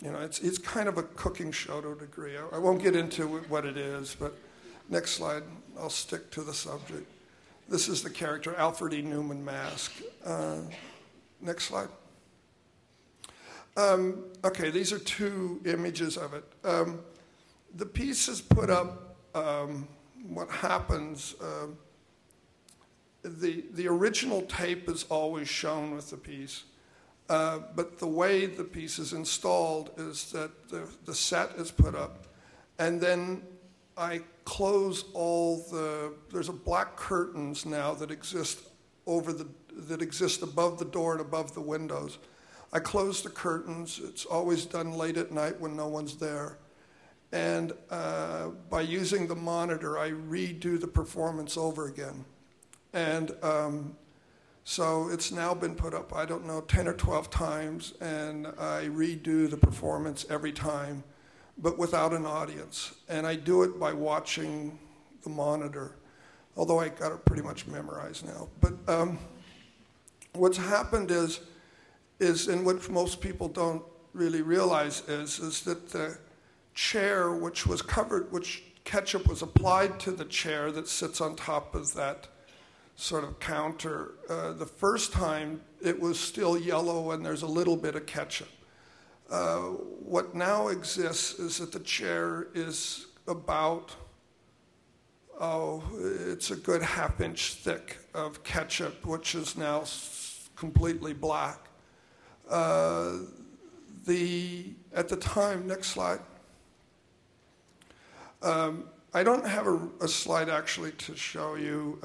it's kind of a cooking show to a degree. I won't get into what it is, but next slide. I'll stick to the subject. This is the character, Alfred E. Newman mask. Next slide. Okay, these are 2 images of it. The piece is put up, what happens, the original tape is always shown with the piece, but the way the piece is installed is that the set is put up, and then I close there's a black curtains now that exist above the door and above the windows. I close the curtains. It's always done late at night when no one's there. And by using the monitor, I redo the performance over again. And So it's now been put up, I don't know, 10 or 12 times, and I redo the performance every time, but without an audience. And I do it by watching the monitor, although I got it pretty much memorized now. But what's happened is, and what most people don't really realize is that the chair which was covered, which ketchup was applied to the chair that sits on top of that sort of counter. The first time it was still yellow and there's a little bit of ketchup. What now exists is that the chair is about, it's a good half-inch thick of ketchup, which is now completely black. At the time, next slide. I don't have a slide actually to show you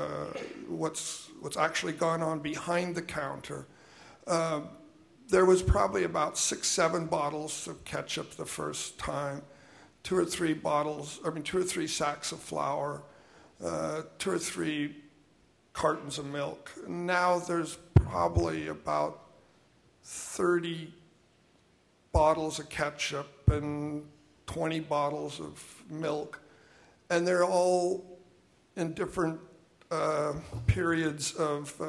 what's actually gone on behind the counter. There was probably about 6-7 bottles of ketchup the first time, 2 or 3 sacks of flour, 2 or 3 cartons of milk. Now there's probably about 30 bottles of ketchup and 20 bottles of milk. And they're all in different periods of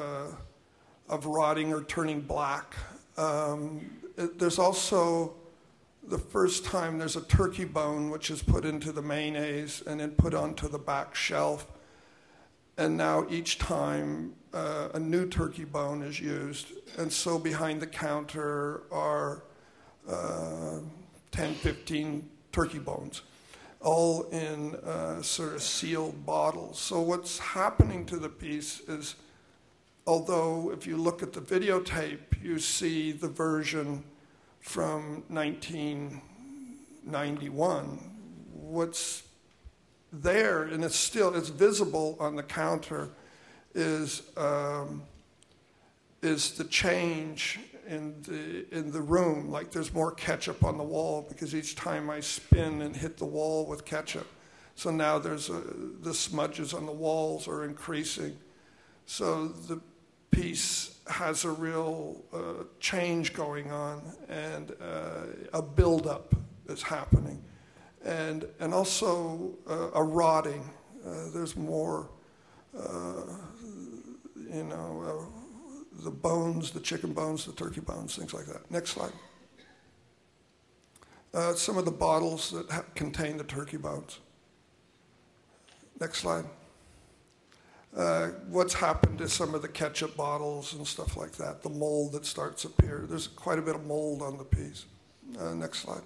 rotting or turning black. There's also, the first time, there's a turkey bone which is put into the mayonnaise and then put onto the back shelf. And now each time a new turkey bone is used. And so behind the counter are 10, 15 turkey bones, all in sort of sealed bottles. So what's happening to the piece is, although if you look at the videotape, you see the version from 1991, what's there, and it's visible on the counter, is the change in the room. Like there's more ketchup on the wall because each time I spin and hit the wall with ketchup. So now the smudges on the walls are increasing. So the piece has a real change going on, and a buildup is happening. And also a rotting. There's more, the bones, the chicken bones, the turkey bones, things like that. Next slide. Some of the bottles that contain the turkey bones. Next slide. What's happened to some of the ketchup bottles and stuff like that, the mold that starts to appear. There's quite a bit of mold on the piece. Next slide.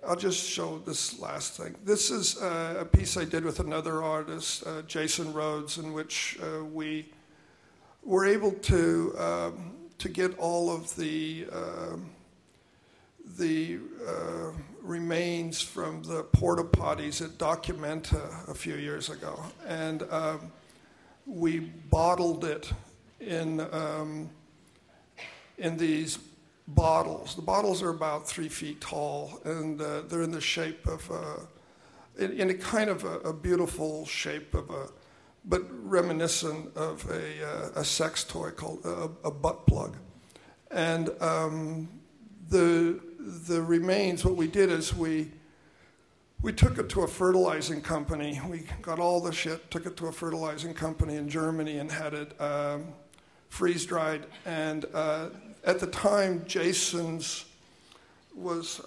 I'll just show this last thing. This is a piece I did with another artist, Jason Rhodes, in which we were able to get all of the remains from the porta potties at Documenta a few years ago, and we bottled it in these bottles. The bottles are about 3 feet tall, and they're in the shape of in a kind of a beautiful shape of but reminiscent of a sex toy called a butt plug. And the remains, what we did is we took it to a fertilizing company. We got all the shit, took it to a fertilizing company in Germany, and had it freeze-dried. And at the time, Jason's was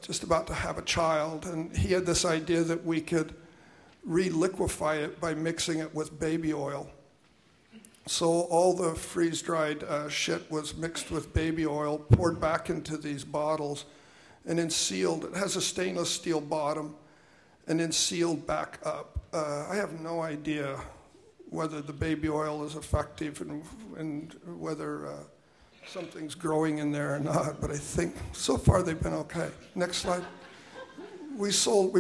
just about to have a child, and he had this idea that we could re-liquefy it by mixing it with baby oil. So all the freeze-dried shit was mixed with baby oil, poured back into these bottles, and then sealed. It has a stainless steel bottom, and then sealed back up. I have no idea whether the baby oil is effective and whether something's growing in there or not, but I think so far they've been okay. Next slide. We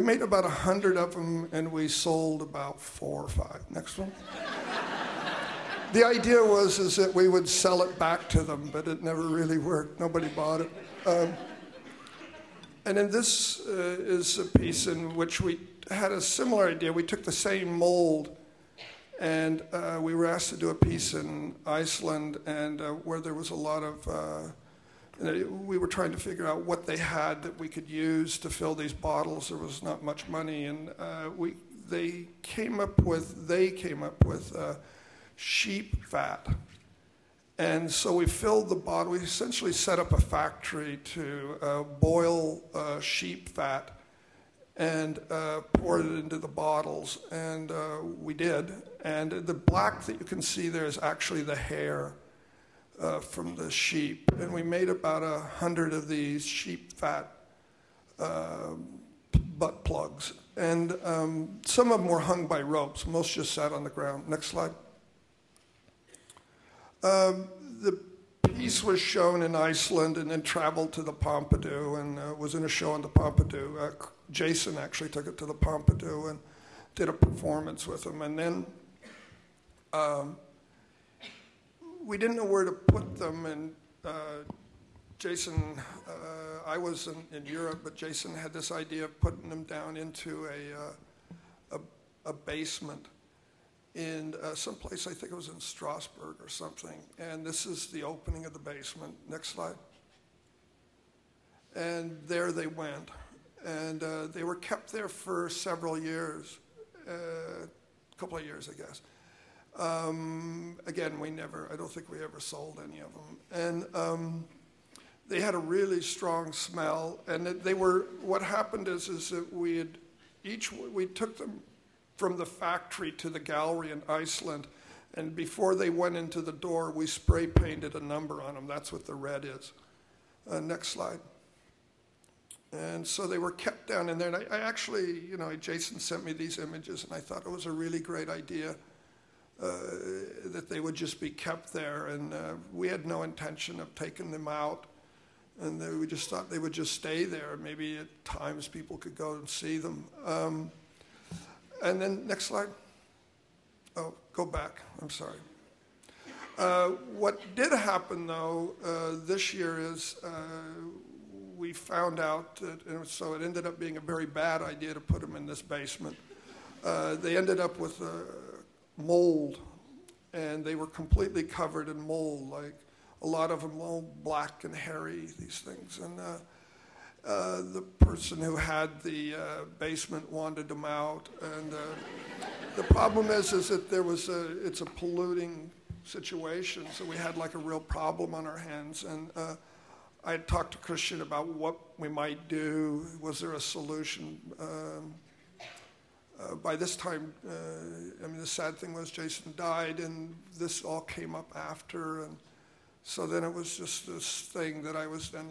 made about 100 of them, and we sold about 4 or 5. Next one. The idea is that we would sell it back to them, but it never really worked. Nobody bought it. And then this is a piece in which we had a similar idea. We took the same mold, and we were asked to do a piece in Iceland, and where there was a lot of, we were trying to figure out what they had that we could use to fill these bottles. There was not much money, and they came up with sheep fat. And so we filled the bottle. We essentially set up a factory to boil sheep fat and poured it into the bottles. And we did. And the black that you can see there is actually the hair from the sheep. And we made about 100 of these sheep fat butt plugs. And some of them were hung by ropes. Most just sat on the ground. Next slide. The piece was shown in Iceland and then traveled to the Pompidou and was in a show on the Pompidou. Jason actually took it to the Pompidou and did a performance with them. And then we didn't know where to put them. And Jason, I was in Europe, but Jason had this idea of putting them down into a basement in someplace, I think it was in Strasbourg or something. And this is the opening of the basement. Next slide. And there they went. And they were kept there for several years, a couple of years, I guess. Again, I don't think we ever sold any of them. And they had a really strong smell. And what happened is that we took them from the factory to the gallery in Iceland, and before they went into the door, we spray painted a number on them. That's what the red is. Next slide. And so they were kept down in there, and I actually, Jason sent me these images, and I thought it was a really great idea that they would just be kept there, and we had no intention of taking them out, and we just thought they would just stay there. Maybe at times people could go and see them. And then next slide. Oh, go back. I'm sorry. What did happen, though, this year is we found out that, and so it ended up being a very bad idea to put them in this basement. They ended up with mold, and they were completely covered in mold, like a lot of them all black and hairy, these things. And the person who had the basement wanted them out, and the problem is that it's a polluting situation, so we had like a real problem on our hands. And I had talked to Christian about what we might do. Was there a solution? By this time, the sad thing was Jason died, and this all came up after, and so then it was just this thing that I was then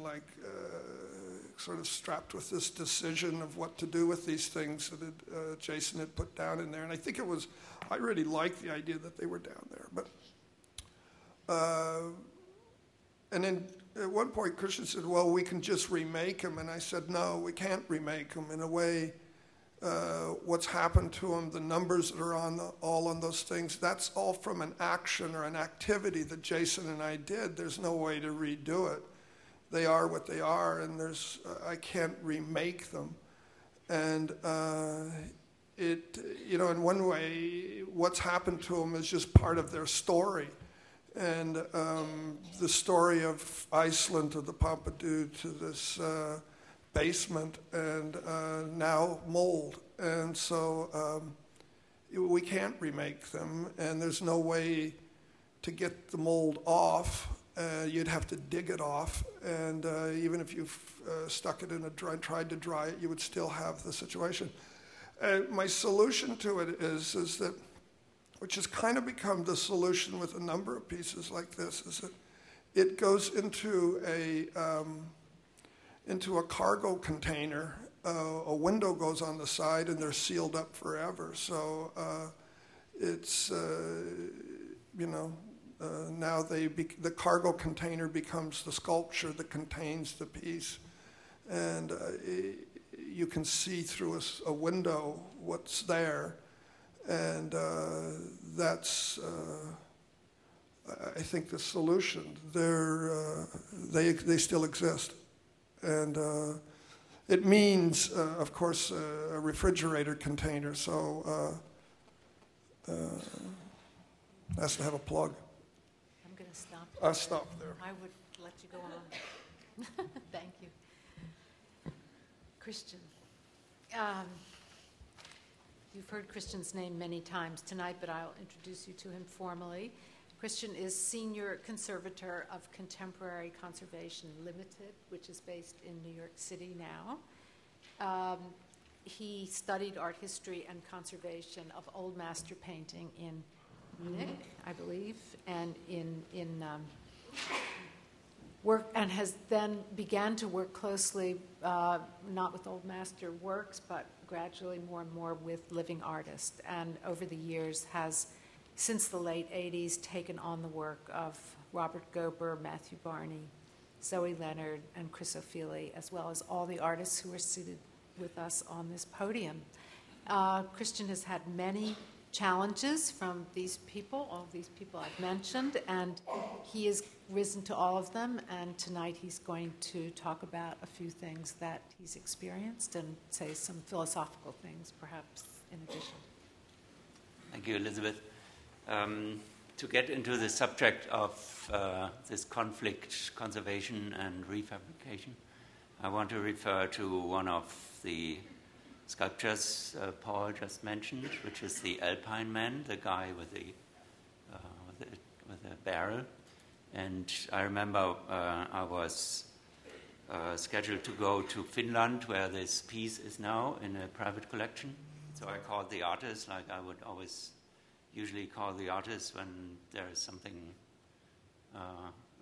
sort of strapped with this decision of what to do with these things that Jason had put down in there. And I think I really liked the idea that they were down there. But and then at one point Christian said, well, we can just remake them. And I said, no, we can't remake them. In a way, what's happened to them, the numbers that are all on those things, that's all from an action or an activity that Jason and I did. There's no way to redo it. They are what they are, and I can't remake them. And in one way, what's happened to them is just part of their story. And the story of Iceland to the Pompidou to this basement and now mold. And so we can't remake them, and there's no way to get the mold off. You'd have to dig it off, and even if you stuck it in tried to dry it, you would still have the situation. My solution to it is that, which has kind of become the solution with a number of pieces like this, is that it goes into a cargo container. A window goes on the side, and they're sealed up forever. So it's now the cargo container becomes the sculpture that contains the piece, and you can see through a window what's there, and that's I think the solution. They still exist, and it means, of course, a refrigerator container. So has to have a plug. I'm going to stop. I'll stop there. I would let you go on. Thank you. Christian. You've heard Christian's name many times tonight, but I'll introduce you to him formally. Christian is Senior Conservator of Contemporary Conservation Limited, which is based in New York City now. He studied art history and conservation of old master painting in Munich, I believe, and in work, and has then began to work closely, not with old master works, but gradually more and more with living artists, and over the years has, since the late 80s, taken on the work of Robert Gober, Matthew Barney, Zoe Leonard, and Chris O'Feely, as well as all the artists who are seated with us on this podium. Christian has had many challenges from these people, all of these people I've mentioned, and he has risen to all of them, and tonight he's going to talk about a few things that he's experienced and say some philosophical things, perhaps, in addition. Thank you, Elisabeth. To get into the subject of this conflict, conservation and refabrication, I want to refer to one of the sculptures Paul just mentioned, which is the Alpine Man, the guy with the barrel. And I remember I was scheduled to go to Finland, where this piece is now in a private collection. So I called the artist, like I would always usually call the artist when there is something,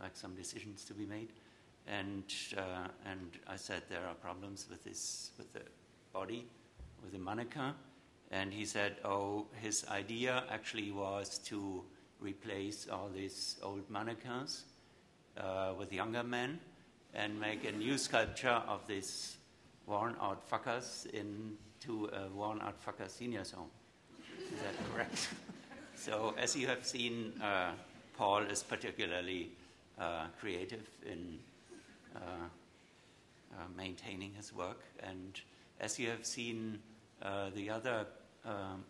like some decisions to be made. And I said there are problems with the body, with the mannequin. And he said, his idea actually was to replace all these old mannequins with younger men and make a new sculpture of these worn-out fuckers into a worn-out fucker senior's home. Is that correct? So, as you have seen, Paul is particularly creative in maintaining his work. And as you have seen, the other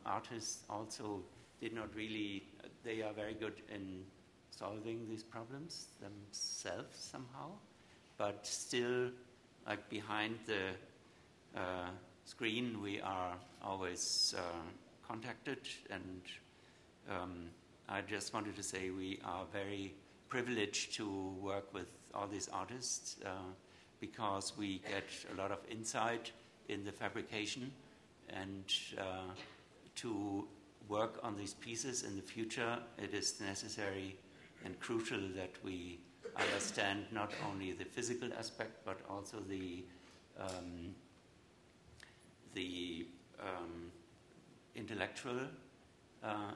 artists also did not really, they are very good in solving these problems themselves somehow, but still, like behind the screen, we are always contacted, and I just wanted to say we are very privileged to work with all these artists because we get a lot of insight in the fabrication, and to work on these pieces in the future, it is necessary and crucial that we understand not only the physical aspect but also the intellectual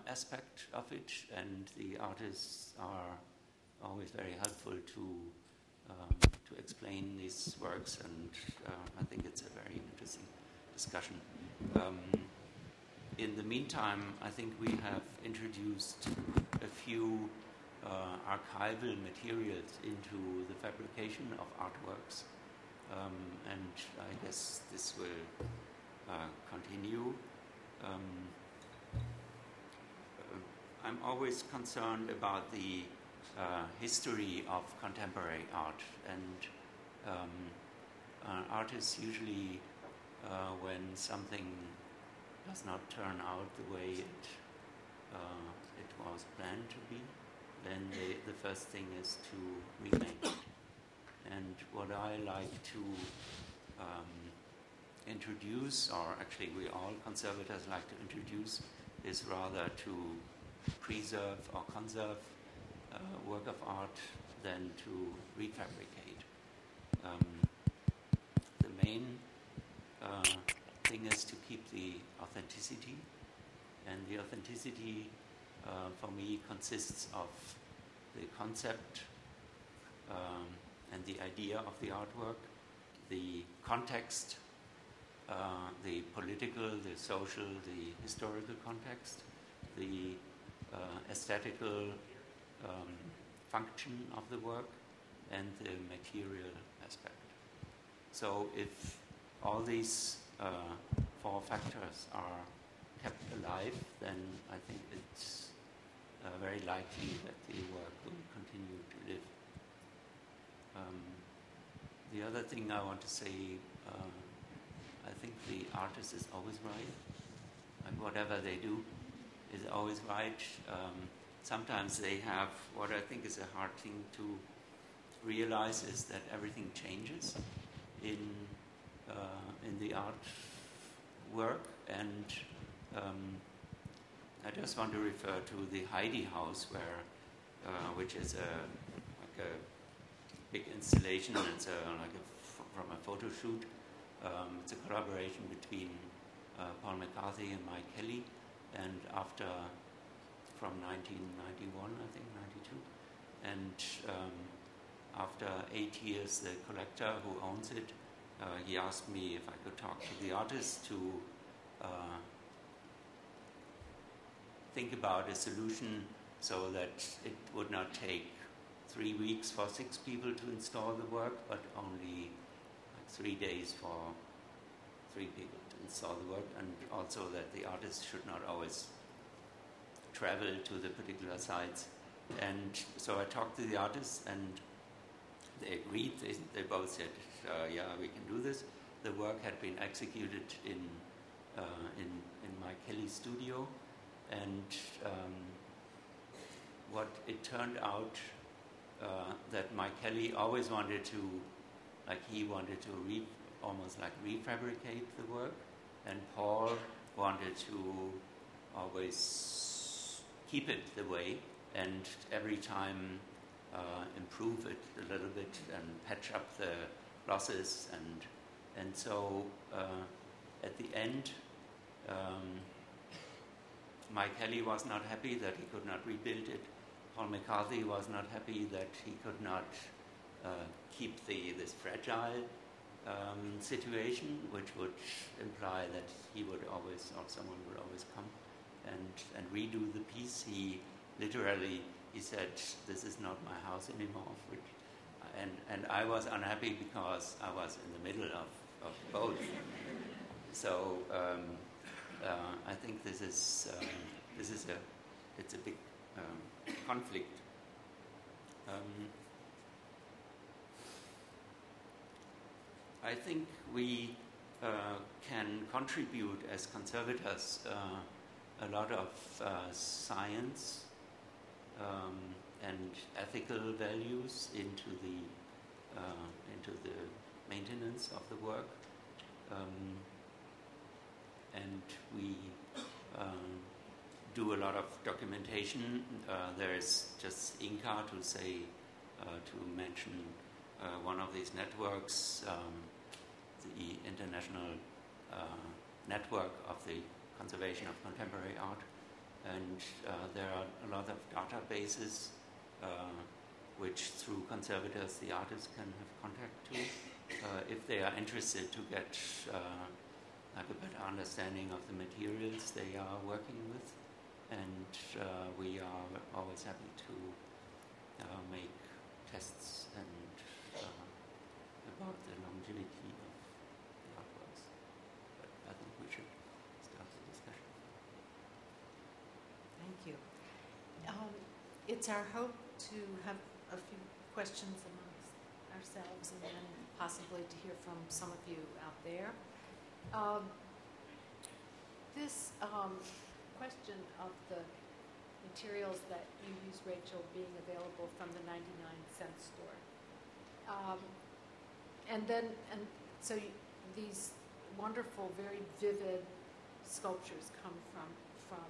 aspect of it, and the artists are always very helpful to explain these works, and I think it's a very interesting discussion. In the meantime, I think we have introduced a few archival materials into the fabrication of artworks, and I guess this will continue. I'm always concerned about the history of contemporary art, and artists usually, when something does not turn out the way it was planned to be, then the first thing is to remake it. And what I like to introduce, or actually we all conservators like to introduce, is rather to preserve or conserve work of art than to refabricate. The main thing is to keep the authenticity, and the authenticity for me consists of the concept and the idea of the artwork, the context, the political, the social, the historical context, the aesthetical function of the work, and the material aspect. So if all these four factors are kept alive, then I think it's very likely that the work will continue to live. The other thing I want to say, I think the artist is always right. Like whatever they do is always right. Sometimes they have, what I think is a hard thing to realize is that everything changes in the art work, and I just want to refer to the Heidi House, which is like a big installation. It's from a photo shoot. It's a collaboration between Paul McCarthy and Mike Kelly, and from 1991, I think 92, and after 8 years, the collector who owns it, he asked me if I could talk to the artist to think about a solution so that it would not take 3 weeks for 6 people to install the work, but only 3 days for 3 people to install the work, and also that the artist should not always travel to the particular sites. And so I talked to the artists, and they agreed. They both said, yeah, we can do this. The work had been executed in Mike Kelly's studio, and what it turned out that Mike Kelly always wanted to, almost refabricate the work, and Paul wanted to always keep it the way, and every time improve it a little bit and patch up the losses, and so at the end, Mike Kelly was not happy that he could not rebuild it. Paul McCarthy was not happy that he could not keep this fragile situation, which would imply that he would always, or someone would always come and redo the piece. He said, "This is not my house anymore," and I was unhappy because I was in the middle of both. So I think it's a big conflict. I think we can contribute as conservators a lot of science and ethical values into the maintenance of the work, and we do a lot of documentation. There is just INCA to mention one of these networks, the International Network of the Conservation of Contemporary Art, and there are a lot of databases which through conservators the artists can have contact to if they are interested to get a better understanding of the materials they are working with, and we are always happy to make tests and about the longevity of the artworks. But I think we should start the discussion. Thank you. It's our hope to have a few questions amongst ourselves and then possibly to hear from some of you out there. This question of the materials that you use, Rachel, being available from the 99-cent store. So these wonderful, very vivid sculptures come from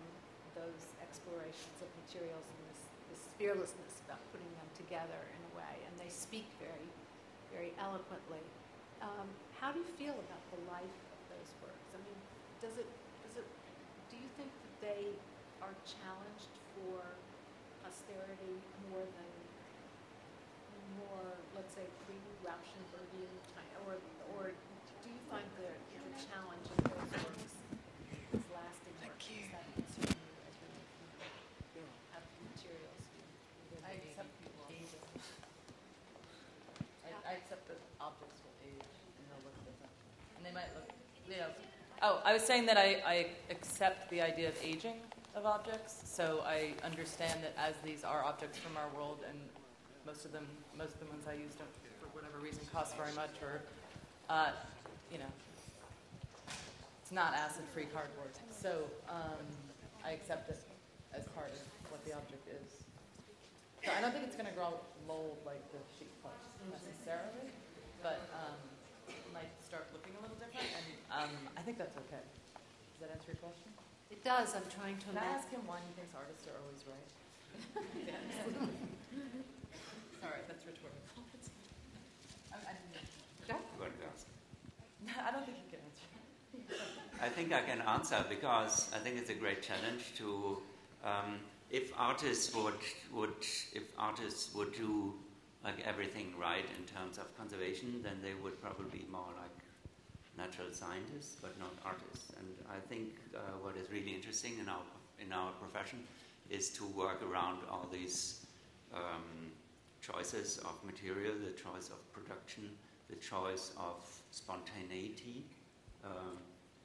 those explorations of materials and this fearlessness about putting them together in a way, and they speak very, very eloquently. How do you feel about the life of those works? I mean, do you think that they are challenged for posterity more, let's say, pre-Rauschenbergian time, or do you find the challenge of those works as lasting works? Is that concern you as you have materials? I accept people age. I accept that objects will age and they'll look different, and they might I was saying that I accept the idea of aging of objects, so I understand that as these are objects from our world, and most of the ones I use don't, for whatever reason, cost very much, or, it's not acid-free cardboard. So I accept it as part of what the object is. So I don't think it's going to grow mold like the sheet parts necessarily, but it might start looking a little different, and I think that's okay. Does that answer your question? It does. I'm trying to Can I imagine. ask him why he thinks artists are always right? Sorry, that's rhetorical. I don't think you can answer. I think I can answer because I think it's a great challenge to if artists would do like everything right in terms of conservation, then they would probably be more like natural scientists, but not artists. And I think what is really interesting in our profession is to work around all these choices of material, the choice of production, the choice of spontaneity,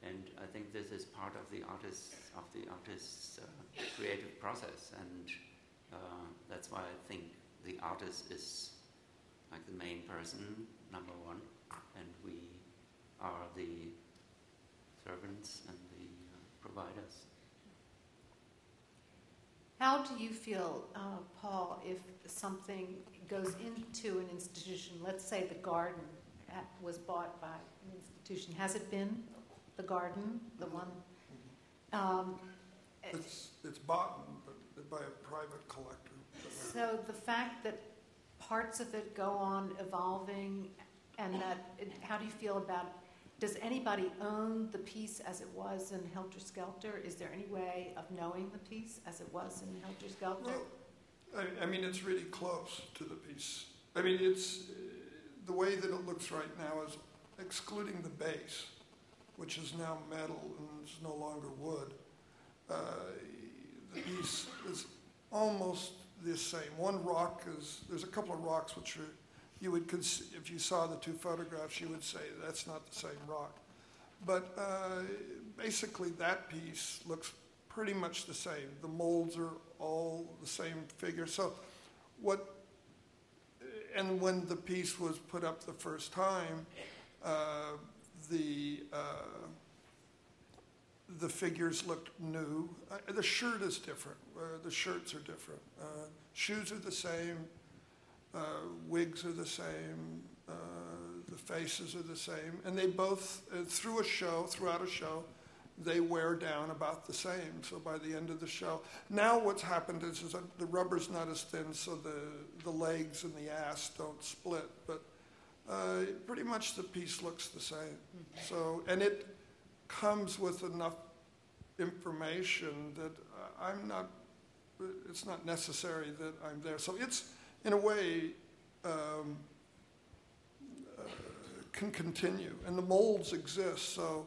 and I think this is part of the artist's creative process, and that's why I think the artist is like the main person, number one, and we are the servants and the providers. How do you feel, Paul, if something goes into an institution, let's say the garden was bought by an institution. Has it been the garden, the one? It's bought by a private collector. So the fact that parts of it go on evolving, and how do you feel about? Does anybody own the piece as it was in Helter Skelter? Is there any way of knowing the piece as it was in Helter Skelter? Well, I mean, it's really close to the piece. I mean, it's the way that it looks right now is excluding the base, which is now metal and is no longer wood. The piece is almost the same. One rock there's a couple of rocks which are, you would, if you saw the two photographs, you would say that's not the same rock. But basically that piece looks pretty much the same. The molds are all the same figure. So and when the piece was put up the first time, the figures looked new. The shirt is different. The shirts are different. Shoes are the same. Wigs are the same. The faces are the same. And they both, throughout a show, they wear down about the same. So by the end of the show, now what's happened is that the rubber's not as thin, so the legs and the ass don't split. But pretty much the piece looks the same. Mm-hmm. So, and it comes with enough information that it's not necessary that I'm there. So it's, in a way, can continue. And the molds exist, so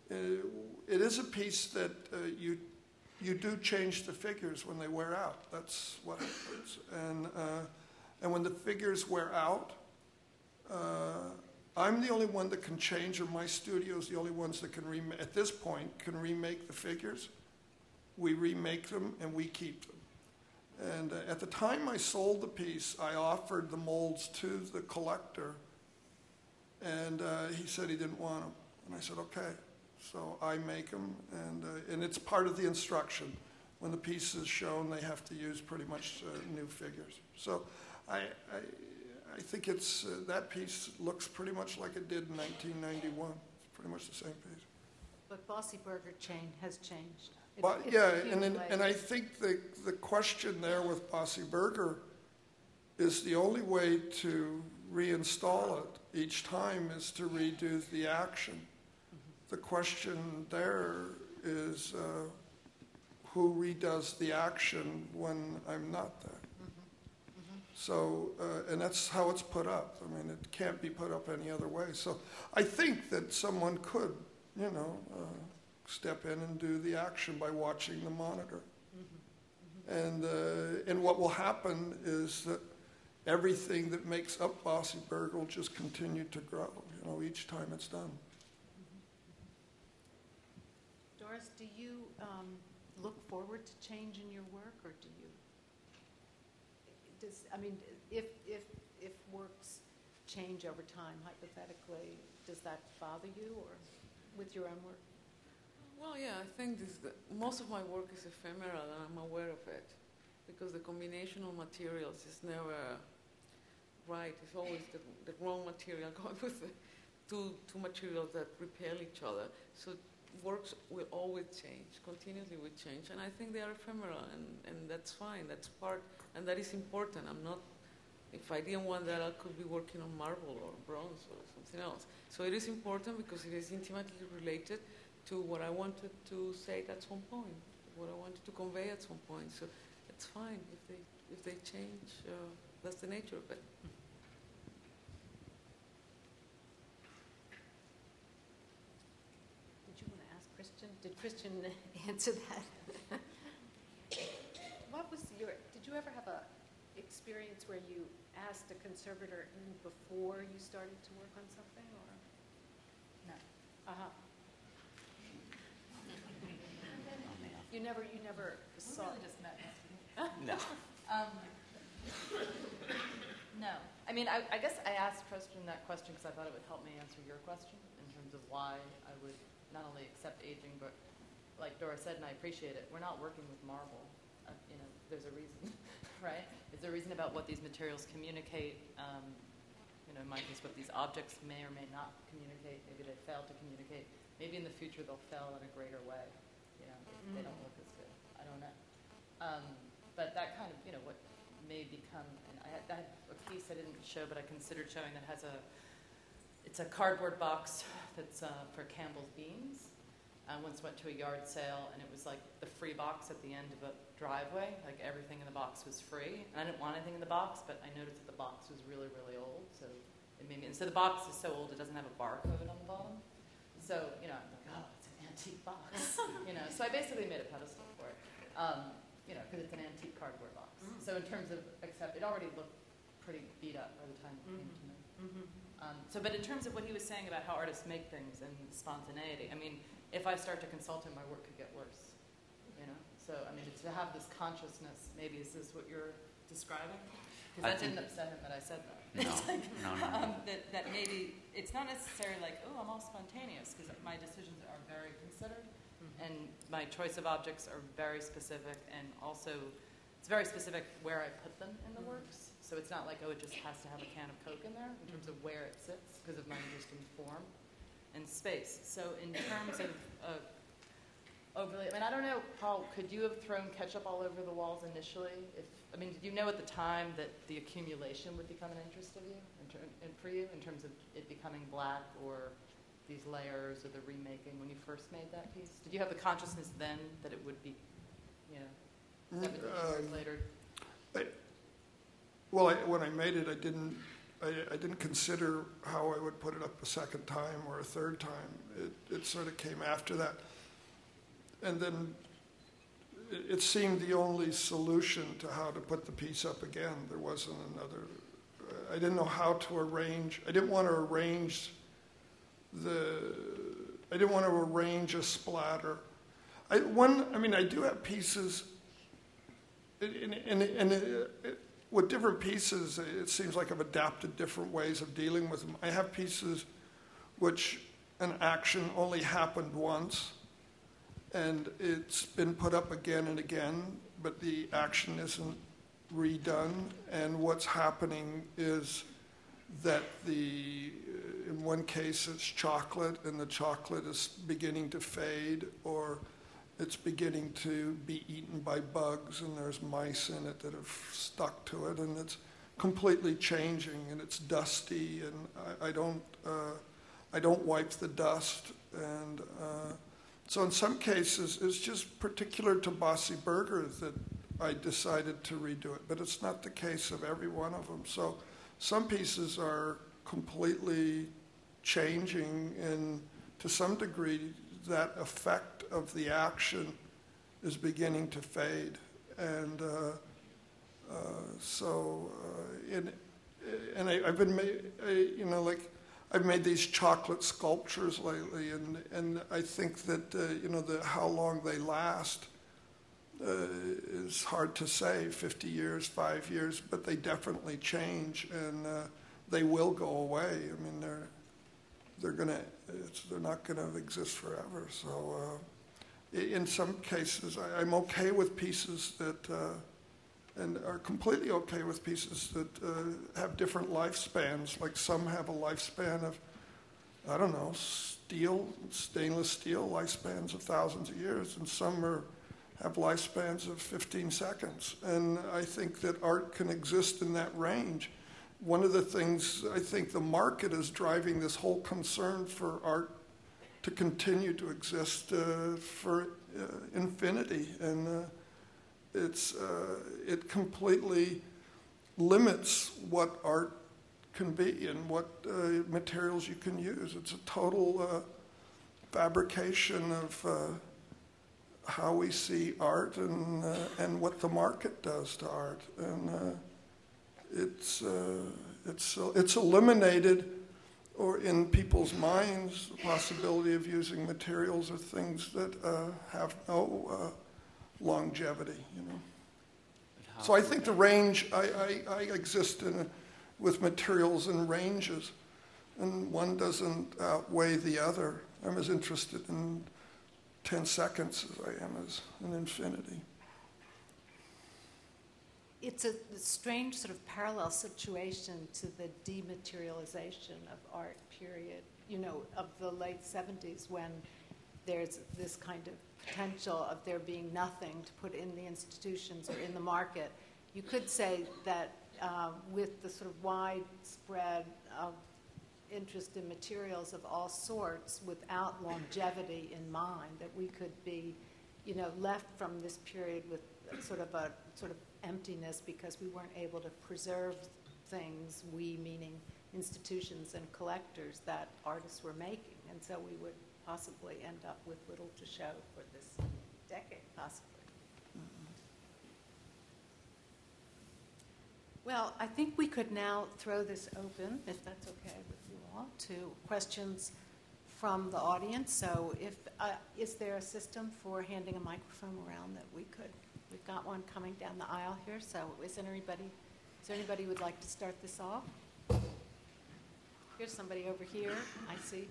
it is a piece that you do change the figures when they wear out. That's what happens. And when the figures wear out, I'm the only one that can change, or my studio's the only ones that can at this point, can remake the figures. We remake them and we keep them. And at the time I sold the piece, I offered the molds to the collector, and he said he didn't want them. And I said, okay. So I make them, and it's part of the instruction. When the piece is shown, they have to use pretty much new figures. So I think it's that piece looks pretty much like it did in 1991. It's pretty much the same piece. But Bossy Burger chain has changed. But and I think the question there with Bossy Burger is the only way to reinstall it each time is to redo the action. The question there is who redoes the action when I'm not there. So, and that's how it's put up. I mean, it can't be put up any other way. So I think that someone could, step in and do the action by watching the monitor. And what will happen is that everything that makes up Bossy Burger will just continue to grow, each time it's done. Doris, do you look forward to change in your work, or do you? If works change over time, hypothetically, does that bother you, or with your own work? Well, yeah, I think most of my work is ephemeral, and I'm aware of it, because the combination of materials is never right. It's always the wrong material going with the two materials that repel each other. So works will always change, continuously will change, and I think they are ephemeral, and that's fine. That's part, and that is important. If I didn't want that, I could be working on marble or bronze or something else. So it is important because it is intimately related to what I wanted to say at some point, what I wanted to convey at some point. So it's fine if they change. That's the nature of it. Did you want to ask Christian? Did Christian answer that? Did you ever have a experience where you asked a conservator in before you started to work on something, or? No. You never saw. We really just met yesterday. No. No. I mean, I guess I asked Christian that question because I thought it would help me answer your question in terms of why I would not only accept aging, but like Doris said, and I appreciate it, we're not working with marble. There's a reason, right? There's a reason about what these materials communicate. In my case, what these objects may or may not communicate. Maybe they fail to communicate. Maybe in the future they'll fail in a greater way. They don't look as good. I don't know. But that kind of, what may become, and I had a piece I didn't show, but I considered showing that has it's a cardboard box that's for Campbell's beans. I once went to a yard sale, and it was like the free box at the end of a driveway. Like everything in the box was free. And I didn't want anything in the box, but I noticed that the box was really, really old. So it made me, and so the box is so old it doesn't have a barcode on the bottom. So, I'm like, oh, it's an antique box. So I basically made a pedestal for it, because it's an antique cardboard box. So in terms of, except it already looked pretty beat up by the time it came to me. But in terms of what he was saying about how artists make things and spontaneity, I mean, if I start to consult him, my work could get worse, So, I mean, to have this consciousness, maybe is this what you're describing? Because that didn't upset him that I said that. No. That maybe, it's not necessarily like, oh, I'm all spontaneous, because my decisions are very considered, and my choice of objects are very specific, and also, it's very specific where I put them in the works. So it's not like, oh, it just has to have a can of Coke in there, in terms of where it sits, because of my interest in form and space. So in terms of overly, I mean, I don't know, Paul, could you have thrown ketchup all over the walls initially? Did you know at the time that the accumulation would become an interest of you, and for you, in terms of it becoming black, or these layers, or the remaking when you first made that piece? Did you have the consciousness then that it would be, 17 years later? When I made it, I didn't consider how I would put it up a second time or a third time. It sort of came after that. And then it seemed the only solution to how to put the piece up again. There wasn't another. I didn't know how to arrange. I didn't want to arrange a splatter. I do have pieces, with different pieces, it seems like I've adapted different ways of dealing with them. I have pieces which an action only happened once, and it's been put up again and again, but the action isn't redone. And what's happening is that in one case it's chocolate, and the chocolate is beginning to fade, or it's beginning to be eaten by bugs, and there's mice in it that have stuck to it, and it's completely changing, and it's dusty, and I don't wipe the dust, and so in some cases it's just particular to Bossy Burger that I decided to redo it, but it's not the case of every one of them. So some pieces are completely changing, and to some degree that effect of the action is beginning to fade, and I've been, I've made these chocolate sculptures lately, and I think that how long they last is hard to say. 50 years, 5 years, but they definitely change, and they will go away. I mean, they're not gonna exist forever. So, in some cases, I'm okay with pieces that. And are completely okay with pieces that have different lifespans. Like some have a lifespan of, I don't know, stainless steel lifespans of thousands of years, and some have lifespans of 15 seconds. And I think that art can exist in that range. One of the things I think the market is driving this whole concern for art to continue to exist for infinity, and it completely limits what art can be and what materials you can use. It's a total fabrication of how we see art and what the market does to art, and it's eliminated, or in people's minds, the possibility of using materials or things that have no longevity, So I think the range, I exist with materials in ranges, and one doesn't outweigh the other. I'm as interested in 10 seconds as I am as in infinity. It's a strange sort of parallel situation to the dematerialization of art, period, of the late 70s, when there's this kind of potential of there being nothing to put in the institutions or in the market. You could say that with the sort of widespread interest in materials of all sorts without longevity in mind, that we could be, left from this period with sort of emptiness because we weren't able to preserve things, we meaning institutions and collectors, that artists were making. And so we would possibly end up with little to show for this decade, possibly. Well, I think we could now throw this open, if that's okay with you all, to questions from the audience. So is there a system for handing a microphone around that we could? We've got one coming down the aisle here. So is there anybody who would like to start this off? Here's somebody over here, I see.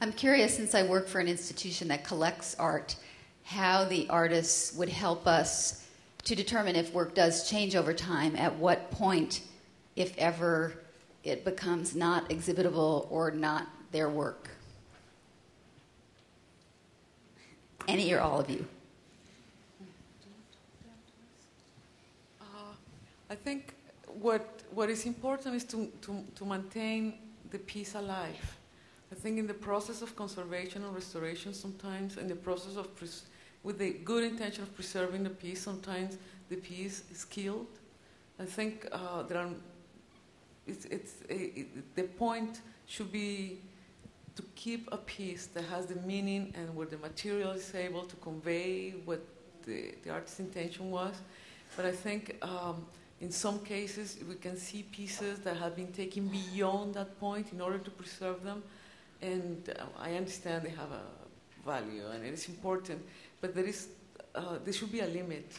I'm curious, since I work for an institution that collects art, how the artists would help us to determine if work does change over time, at what point, if ever, it becomes not exhibitable or not their work. Any or all of you. I think what is important is to maintain the piece alive. I think in the process of conservation and restoration, sometimes in the process of with the good intention of preserving the piece, sometimes the piece is killed. I think the point should be to keep a piece that has the meaning and where the material is able to convey what the artist's intention was. But I think in some cases we can see pieces that have been taken beyond that point in order to preserve them. And I understand they have a value and it is important, but there should be a limit.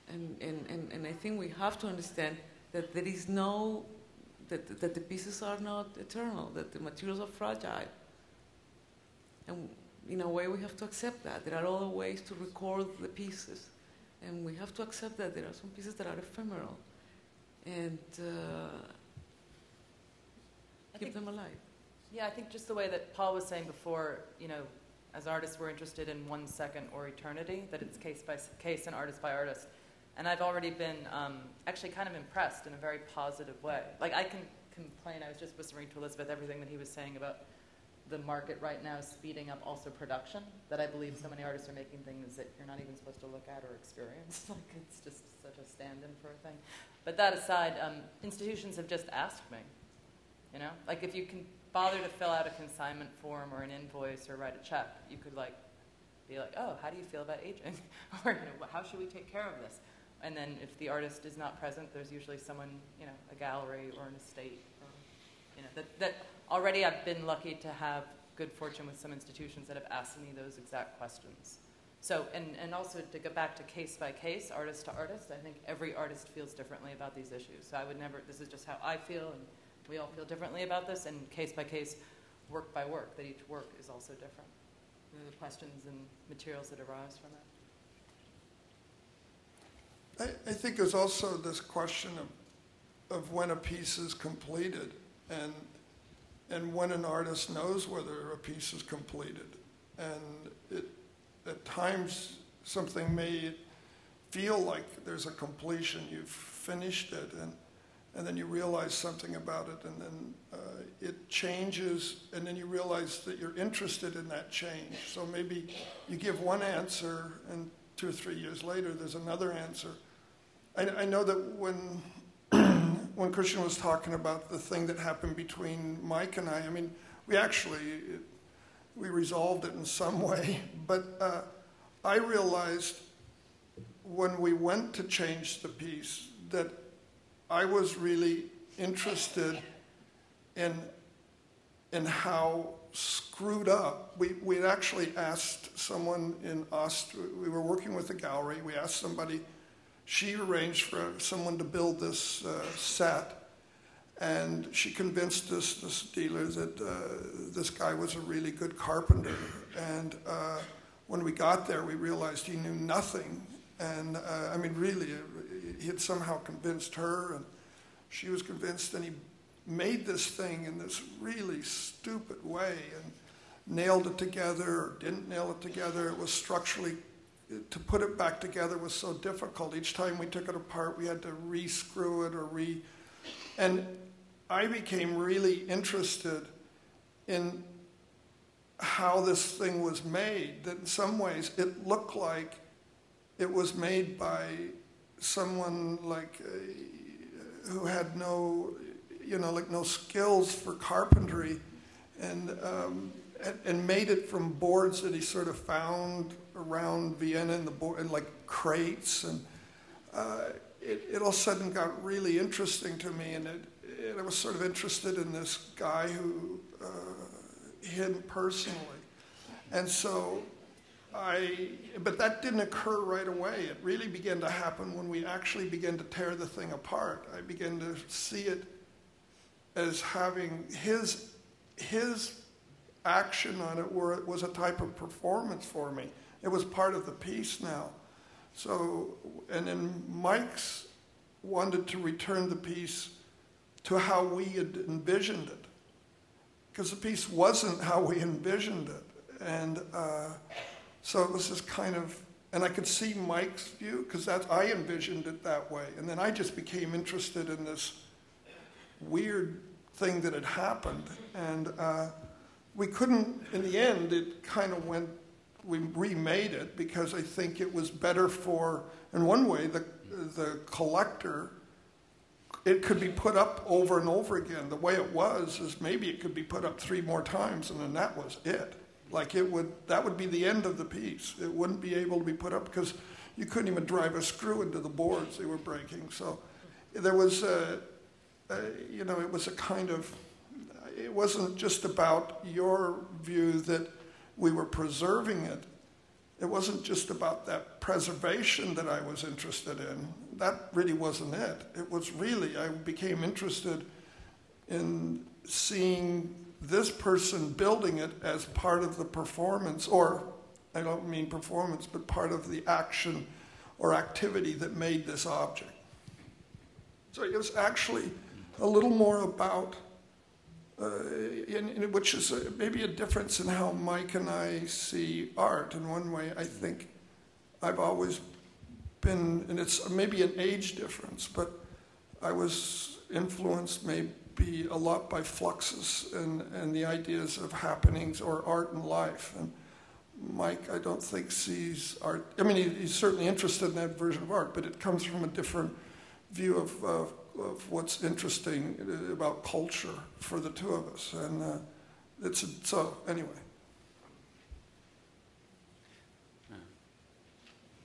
And I think we have to understand that there is that the pieces are not eternal, that the materials are fragile. And in a way we have to accept that. There are other ways to record the pieces. And we have to accept that there are some pieces that are ephemeral. And keep them alive. Yeah, I think just the way that Paul was saying before, as artists we're interested in 1 second or eternity, that it's case by case and artist by artist. And I've already been actually kind of impressed in a very positive way. Like I can complain, I was just whispering to Elisabeth everything that he was saying about the market right now speeding up also production, that I believe so many artists are making things that you're not even supposed to look at or experience. Like it's just such a stand-in for a thing. But that aside, institutions have just asked me, like if you can bother to fill out a consignment form or an invoice or write a check. You could be like, oh, how do you feel about aging? Or how should we take care of this? And then if the artist is not present, there's usually someone, a gallery or an estate. Or, that already I've been lucky to have good fortune with some institutions that have asked me those exact questions. So, and also to go back to case by case, artist to artist, I think every artist feels differently about these issues. So I would never, this is just how I feel, and we all feel differently about this, and case by case, work by work, that each work is also different. The questions and materials that arise from it. I think there's also this question of when a piece is completed and when an artist knows whether a piece is completed. And at times, something may feel like there's a completion, you've finished it, and then you realize something about it, and then it changes, and then you realize that you're interested in that change. So maybe you give one answer, and 2 or 3 years later, there's another answer. I know that when Christian was talking about the thing that happened between Mike and I mean, we resolved it in some way, but I realized when we went to change the piece that I was really interested in how screwed up. We had actually asked someone in Austria, we were working with a gallery, we asked somebody, she arranged for someone to build this set, and she convinced this dealer that this guy was a really good carpenter. And when we got there, we realized he knew nothing. And really, he had somehow convinced her, and she was convinced, and he made this thing in this really stupid way and nailed it together or didn't nail it together. It was structurally, to put it back together was so difficult. Each time we took it apart, we had to re-screw it and I became really interested in how this thing was made, that in some ways it looked like it was made by someone who had no skills for carpentry, and made it from boards that he sort of found around Vienna in crates, and it all of a sudden got really interesting to me, and I was sort of interested in this guy who him personally, and so but that didn't occur right away. It really began to happen when we actually began to tear the thing apart. I began to see it as having his action on it, where it was a type of performance for me. It was part of the piece now. So, and then Mike's wanted to return the piece to how we had envisioned it, because the piece wasn't how we envisioned it. And so it was this kind of, and I could see Mike's view, because I envisioned it that way. And then I just became interested in this weird thing that had happened. And we couldn't, in the end, it kind of went, we remade it, because I think it was better for, in one way, the collector. It could be put up over and over again. The way it was is maybe it could be put up 3 more times, and then that was it. That would be the end of the piece. It wouldn't be able to be put up because you couldn't even drive a screw into the boards they were breaking. So there was it was a kind of, it wasn't just about your view that we were preserving it. It wasn't just about that preservation that I was interested in. That really wasn't it. It was really, I became interested in seeing this person building it as part of the performance, or I don't mean performance, but part of the action or activity that made this object. So it was actually a little more about, which is maybe a difference in how Mike and I see art. In one way, I think I've always been, and it's maybe an age difference, but I was influenced maybe a lot by fluxus and the ideas of happenings or art in life. And Mike, I don't think sees art, he's certainly interested in that version of art, but it comes from a different view of what's interesting about culture for the two of us. And so anyway.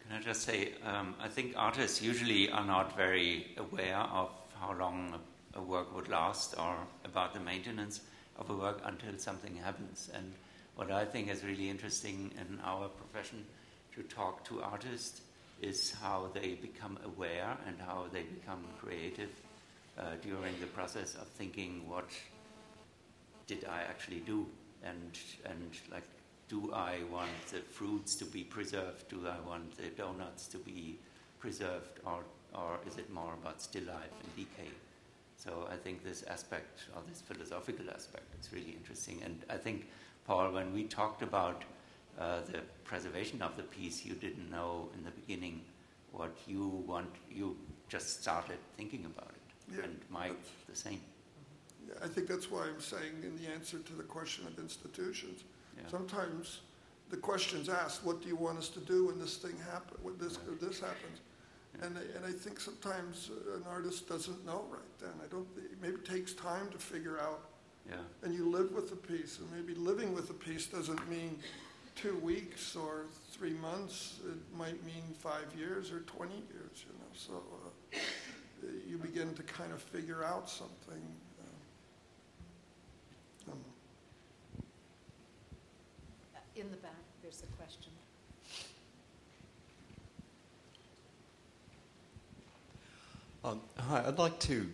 Can I just say, I think artists usually are not very aware of how long a work would last or about the maintenance of a work until something happens. And what I think is really interesting in our profession to talk to artists is how they become aware and how they become creative during the process of thinking, what did I actually do? And like, do I want the fruits to be preserved? Do I want the donuts to be preserved? Or is it more about still life and decay? So I think this aspect, or this philosophical aspect, is really interesting. And I think, Paul, when we talked about the preservation of the piece, you didn't know in the beginning what you want. You just started thinking about it. Yeah, and Mike, the same. Yeah, I think that's why I'm saying in the answer to the question of institutions, sometimes the question's asked, what do you want us to do when this thing happens, when this happens? And I think sometimes an artist doesn't know right then. Maybe it takes time to figure out. Yeah. And you live with the piece, and maybe living with the piece doesn't mean 2 weeks or 3 months. It might mean 5 years or 20 years, you know. So you begin to kind of figure out something. In the back, there's a question. Hi, I'd like to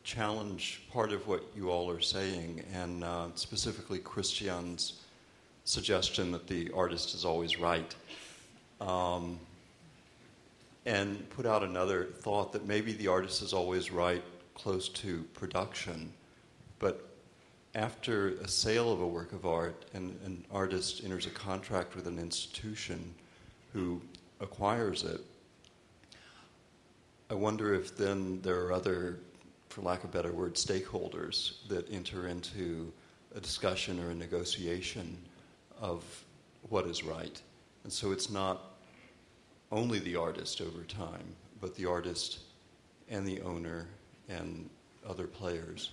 challenge part of what you all are saying, and specifically Christian's suggestion that the artist is always right, and put out another thought that maybe the artist is always right close to production, but after a sale of a work of art and an artist enters a contract with an institution who acquires it, I wonder if then there are other, for lack of a better word, stakeholders that enter into a discussion or a negotiation of what is right. And so it's not only the artist over time, but the artist and the owner and other players.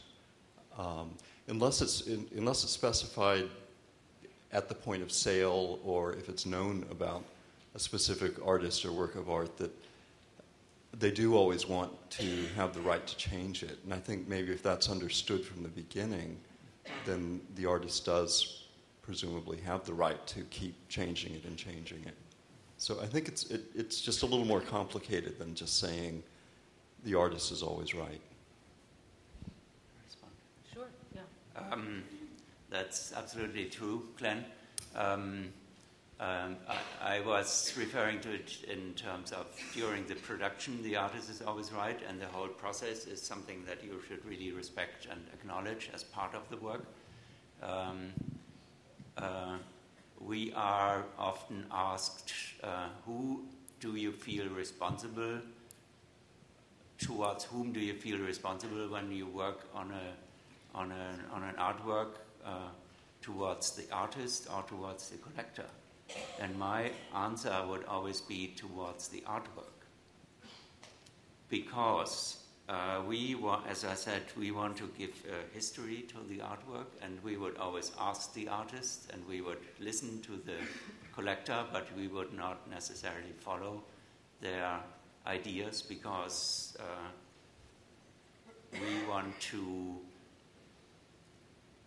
Unless it's specified at the point of sale, or if it's known about a specific artist or work of art, that they do always want to have the right to change it. And I think maybe if that's understood from the beginning, then the artist does presumably have the right to keep changing it and changing it. So I think it's just a little more complicated than just saying the artist is always right. Sure, yeah. That's absolutely true, Glenn. I was referring to it in terms of during the production, the artist is always right, and the whole process is something that you should really respect and acknowledge as part of the work. We are often asked, who do you feel responsible? Towards whom do you feel responsible when you work on an artwork? Towards the artist or towards the collector? And my answer would always be towards the artwork, because as I said, we want to give history to the artwork, and we would always ask the artist, and we would listen to the collector, but we would not necessarily follow their ideas, because we want to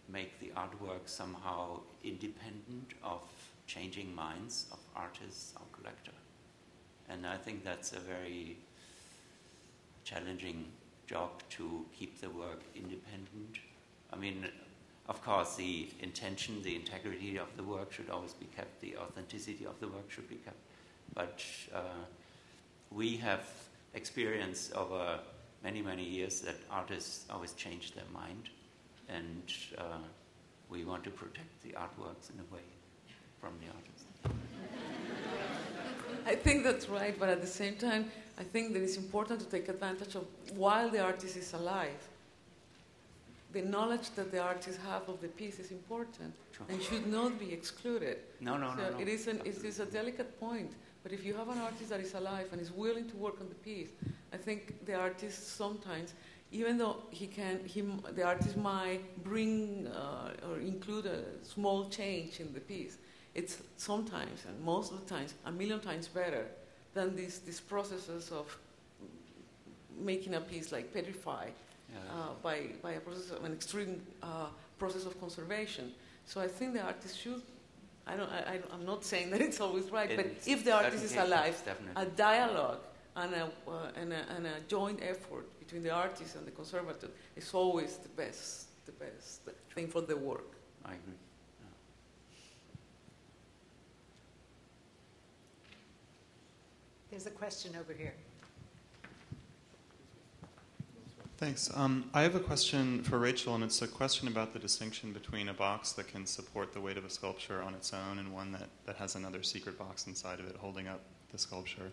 make the artwork somehow independent of changing minds of artists or collector. And I think that's a very challenging job, to keep the work independent. I mean, of course, the intention, the integrity of the work should always be kept, the authenticity of the work should be kept. But we have experienced over many, many years that artists always change their mind, and we want to protect the artworks in a way from the artist. I think that's right, but at the same time, I think that it's important to take advantage of while the artist is alive. The knowledge that the artist have of the piece is important, sure, and should not be excluded. No. It is a delicate point, but if you have an artist that is alive and is willing to work on the piece, I think the artist sometimes, even though the artist might bring or include a small change in the piece, it's sometimes, and most of the times, a million times better than these processes of making a piece like petrified by a process of an extreme process of conservation. So I think the artist should. I'm not saying that it's always right, but if the artist is alive, a dialogue and a joint effort between the artist and the conservator is always the best thing for the work. I agree. There's a question over here. Thanks. I have a question for Rachel, and it's a question about the distinction between a box that can support the weight of a sculpture on its own and one that has another secret box inside of it holding up the sculpture.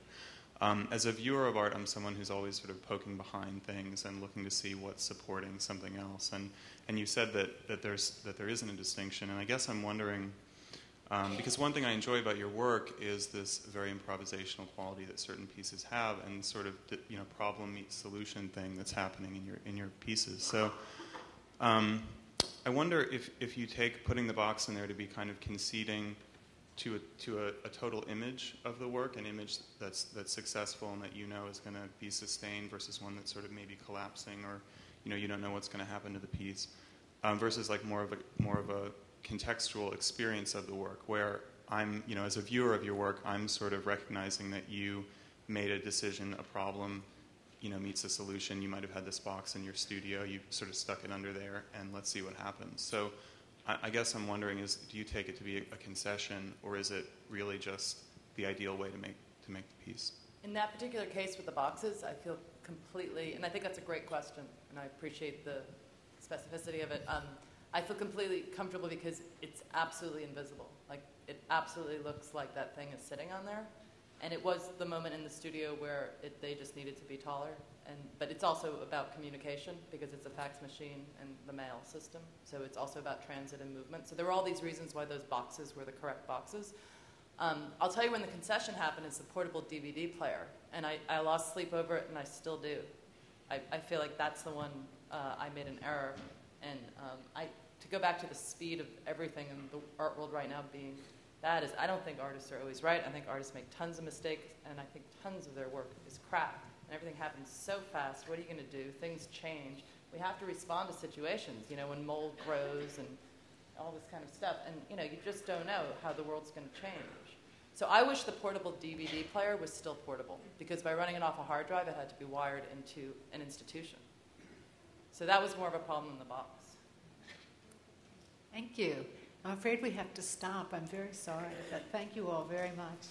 As a viewer of art, I'm someone who's always sort of poking behind things and looking to see what's supporting something else. And you said that there isn't a distinction, and I guess I'm wondering, because one thing I enjoy about your work is this very improvisational quality that certain pieces have, and sort of problem meets solution thing that's happening in your pieces. So I wonder if you take putting the box in there to be kind of conceding to a total image of the work, an image that's successful and that is going to be sustained, versus one that's sort of maybe collapsing, or you don't know what's going to happen to the piece, versus like more of a contextual experience of the work, where I'm, as a viewer of your work, I'm sort of recognizing that you made a decision, a problem, meets a solution. You might have had this box in your studio, you sort of stuck it under there, and let's see what happens. So I guess I'm wondering, do you take it to be a concession, or is it really just the ideal way to make the piece? In that particular case with the boxes, I feel completely, and I think that's a great question, and I appreciate the specificity of it. I feel completely comfortable because it's absolutely invisible. Like, it absolutely looks like that thing is sitting on there. And it was the moment in the studio where they just needed to be taller. But it's also about communication, because it's a fax machine and the mail system. So it's also about transit and movement. So there were all these reasons why those boxes were the correct boxes. I'll tell you when the concession happened is the portable DVD player. And I lost sleep over it, and I still do. I feel like that's the one I made an error. And to go back to the speed of everything in the art world right now being bad, is I don't think artists are always right. I think artists make tons of mistakes, and I think tons of their work is crap. And everything happens so fast. What are you going to do? Things change. We have to respond to situations, when mold grows and all this kind of stuff. And, you just don't know how the world's going to change. So I wish the portable DVD player was still portable, because by running it off a hard drive, it had to be wired into an institution. So that was more of a problem than the box. Thank you. I'm afraid we have to stop. I'm very sorry, but thank you all very much.